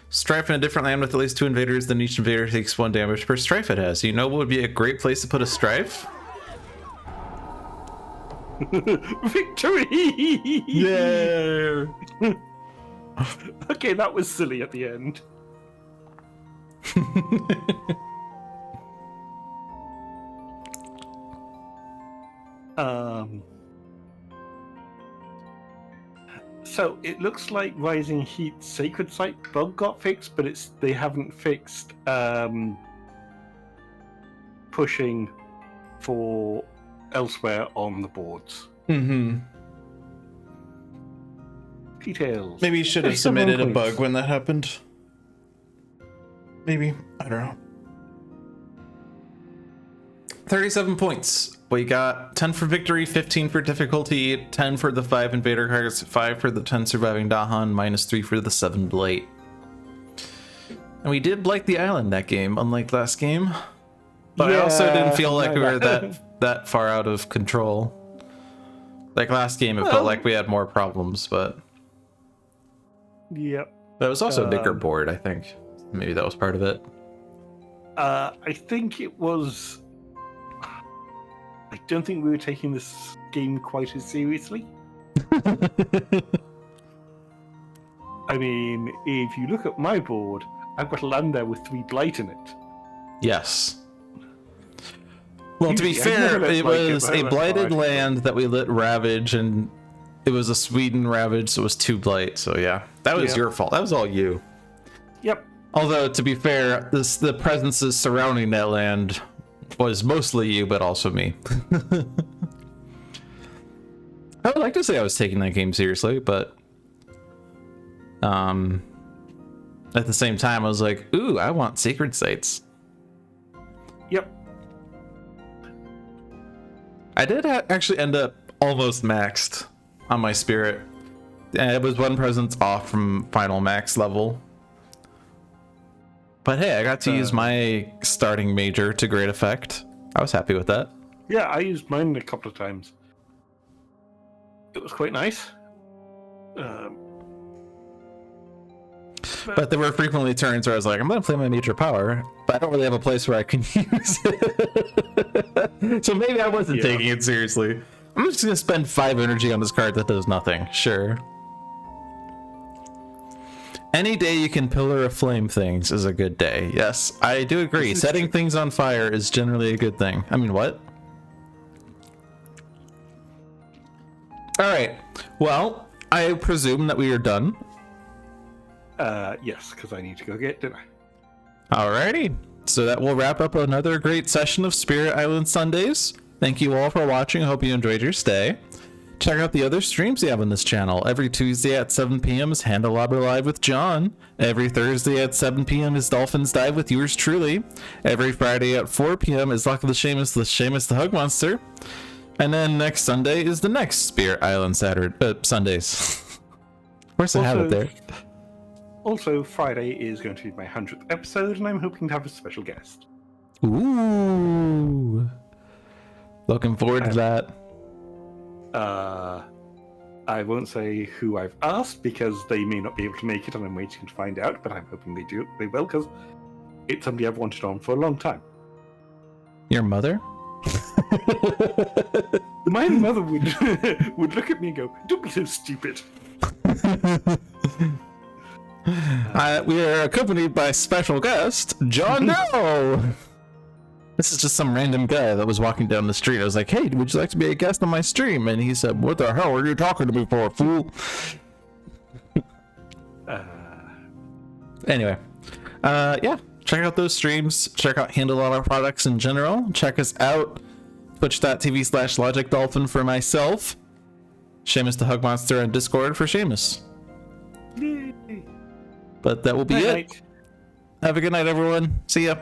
strife in a different land with at least 2 invaders, then each invader takes 1 damage per strife it has. You know what would be a great place to put a strife? Victory! Yeah. Okay, that was silly at the end. So it looks like Rising Heat Sacred Site bug got fixed, but they haven't fixed pushing for elsewhere on the boards. Mm-hmm. Details. Maybe you should have submitted a bug when that happened. Maybe. I don't know. 37 points. We got 10 for victory, 15 for difficulty, 10 for the 5 invader cards, 5 for the 10 surviving Dahan, -3 for the 7 blight. And we did blight the island that game, unlike last game. But I also didn't feel like we were that far out of control. Like last game, it felt like we had more problems, but... Yep. But it was also a bigger board, I think. Maybe that was part of it. I think it was... I don't think we were taking this game quite as seriously. I mean, if you look at my board, I've got a land there with 3 blight in it. Yes. Well, to be fair, it was a blighted land that we let ravage, and it was a Sweden ravage, so it was 2 blight. So yeah, that was your fault. That was all you. Yep. Although, to be fair, the presences surrounding that land was mostly you, but also me. I would like to say I was taking that game seriously, but at the same time, I was like, ooh, I want sacred sites. Yep. I did actually end up almost maxed on my spirit. And it was 1 presence off from final max level. But hey, I got to use my starting major to great effect. I was happy with that. Yeah, I used mine a couple of times. It was quite nice. But there were frequently turns where I was like, I'm going to play my major power, but I don't really have a place where I can use it. So maybe I wasn't taking it seriously. I'm just going to spend 5 energy on this card that does nothing. Sure. Any day you can pillar of flame things is a good day. Yes, I do agree. Setting things on fire is generally a good thing. I mean, what? All right. Well, I presume that we are done. Yes, because I need to go get dinner. Alrighty. So that will wrap up another great session of Spirit Island Sundays. Thank you all for watching. I hope you enjoyed your stay. Check out the other streams we have on this channel. Every Tuesday at 7 p.m. is Handelabra Live with John. Every Thursday at 7 p.m. is Dolphins Dive with yours truly. Every Friday at 4 p.m. is Luck of the Seamus the Hug Monster. And then next Sunday is the next Spirit Island Sundays. Where's the habit there? Also, Friday is going to be my 100th episode, and I'm hoping to have a special guest. Ooh. Looking forward to that. I won't say who I've asked because they may not be able to make it and I'm waiting to find out, but I'm hoping they will because it's somebody I've wanted on for a long time. Your mother? My mother would look at me and go, don't be so stupid. We are accompanied by special guest, John No! This is just some random guy that was walking down the street. I was like, hey, would you like to be a guest on my stream? And he said, what the hell are you talking to me for, fool? Anyway, yeah, check out those streams. Check out Handelabra products in general. Check us out, twitch.tv/Logic Dolphin for myself. Seamus the Hug Monster on Discord for Seamus. Yay. But that will be it. Night. Have a good night, everyone. See ya.